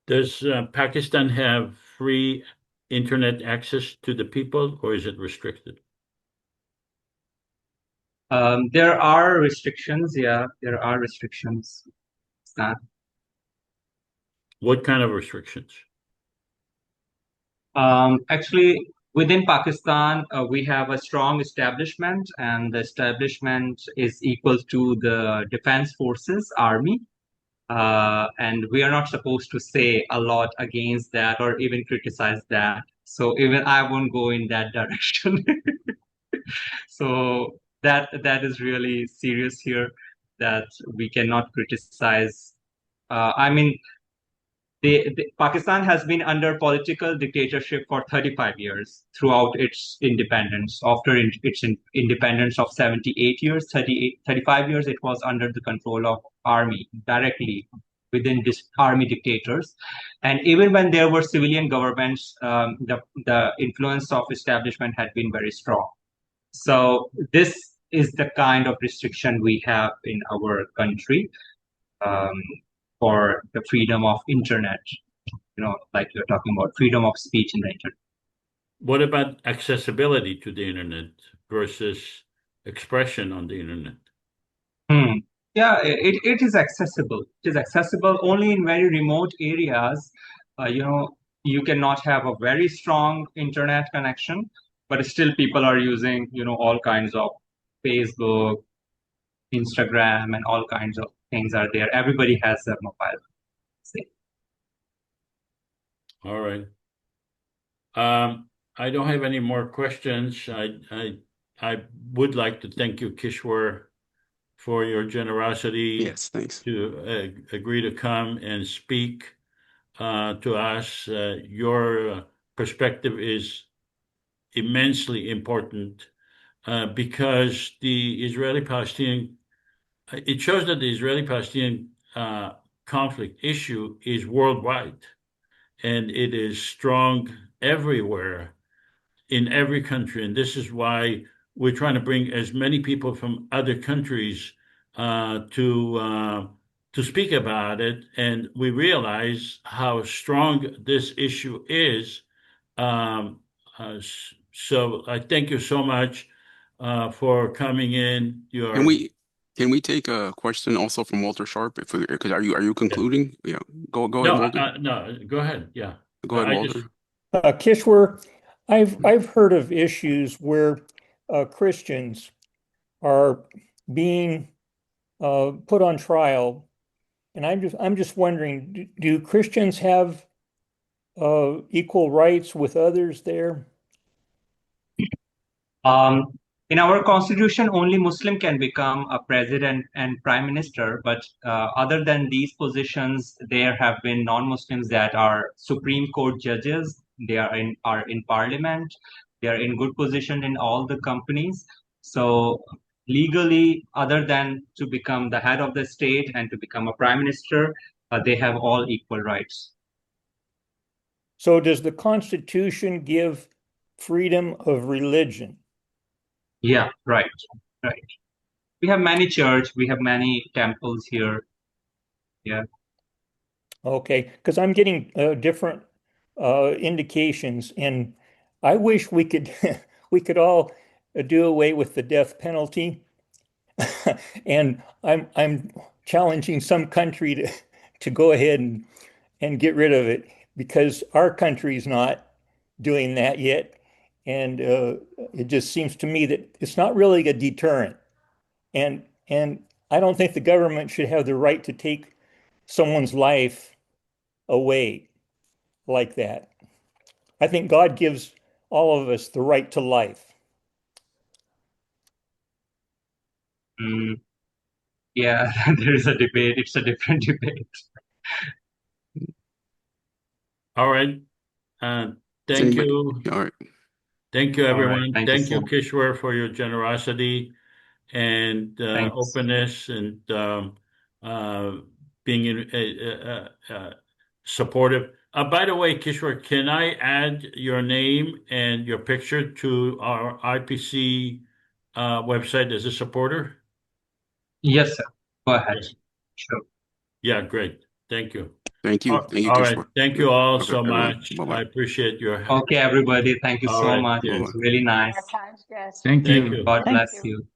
Does Pakistan have free internet access to the people, or is it restricted? There are restrictions. Yeah, there are restrictions. What kind of restrictions? Actually, within Pakistan, we have a strong establishment, and the establishment is equal to the defense forces, army. And we are not supposed to say a lot against that or even criticize that. So even I won't go in that direction. So that is really serious here, that we cannot criticize. I mean, Pakistan has been under political dictatorship for 35 years throughout its independence. After its independence of 78 years, 35 years, it was under the control of army, directly within this army dictators. And even when there were civilian governments, the influence of establishment had been very strong. So this is the kind of restriction we have in our country. For the freedom of internet, like you're talking about freedom of speech in the internet. What about accessibility to the internet versus expression on the internet? Yeah, it is accessible. It is accessible only in very remote areas. You cannot have a very strong internet connection, but still people are using, all kinds of Facebook, Instagram, and all kinds of things are there. Everybody has a mobile. All right. I don't have any more questions. I would like to thank you, Kishwer, for your generosity. Yes, thanks. To agree to come and speak to us. Your perspective is immensely important because the Israeli-Palestinian, it shows that the Israeli-Palestinian conflict issue is worldwide, and it is strong everywhere in every country. And this is why we're trying to bring as many people from other countries to speak about it. And we realize how strong this issue is. So I thank you so much for coming in. Can we take a question also from Walter Sharp? Because are you concluding? Yeah, go ahead, Walter. No, go ahead. Yeah, go ahead, Walter. Kishwer, I've heard of issues where Christians are being put on trial, and I'm just wondering, do Christians have equal rights with others there? In our constitution, only Muslim can become a president and prime minister, but other than these positions, there have been non-Muslims that are Supreme Court judges. They are in parliament. They are in good position in all the companies. So legally, other than to become the head of the state and to become a prime minister, they have all equal rights. So does the Constitution give freedom of religion? Yeah, right. We have many churches, we have many temples here. Yeah. Okay, because I'm getting different indications, and I wish we could we could all do away with the death penalty. And I'm challenging some country to go ahead and get rid of it, because our country's not doing that yet. And it just seems to me that it's not really a deterrent. And I don't think the government should have the right to take someone's life away like that. I think God gives all of us the right to life. Yeah, there is a debate. It's a different debate. All right. Thank you. All right. Thank you, All right. everyone. Thank you Thank so you, much. Kishwer, for your generosity and Thanks. openness and being supportive. By the way, Kishwer, can I add your name and your picture to our IPC website as a supporter? Yes, sir. Go ahead. Yes. Sure. Yeah, great. Thank you. Thank you. Thank you, All right. Kishwer. Thank you all Okay, so everyone. much. Bye-bye. I appreciate your help. Okay, everybody. Thank you All so right. much. Yes. It's really nice. Our times, yes. Thank Thank you. you. God Thank bless you. you.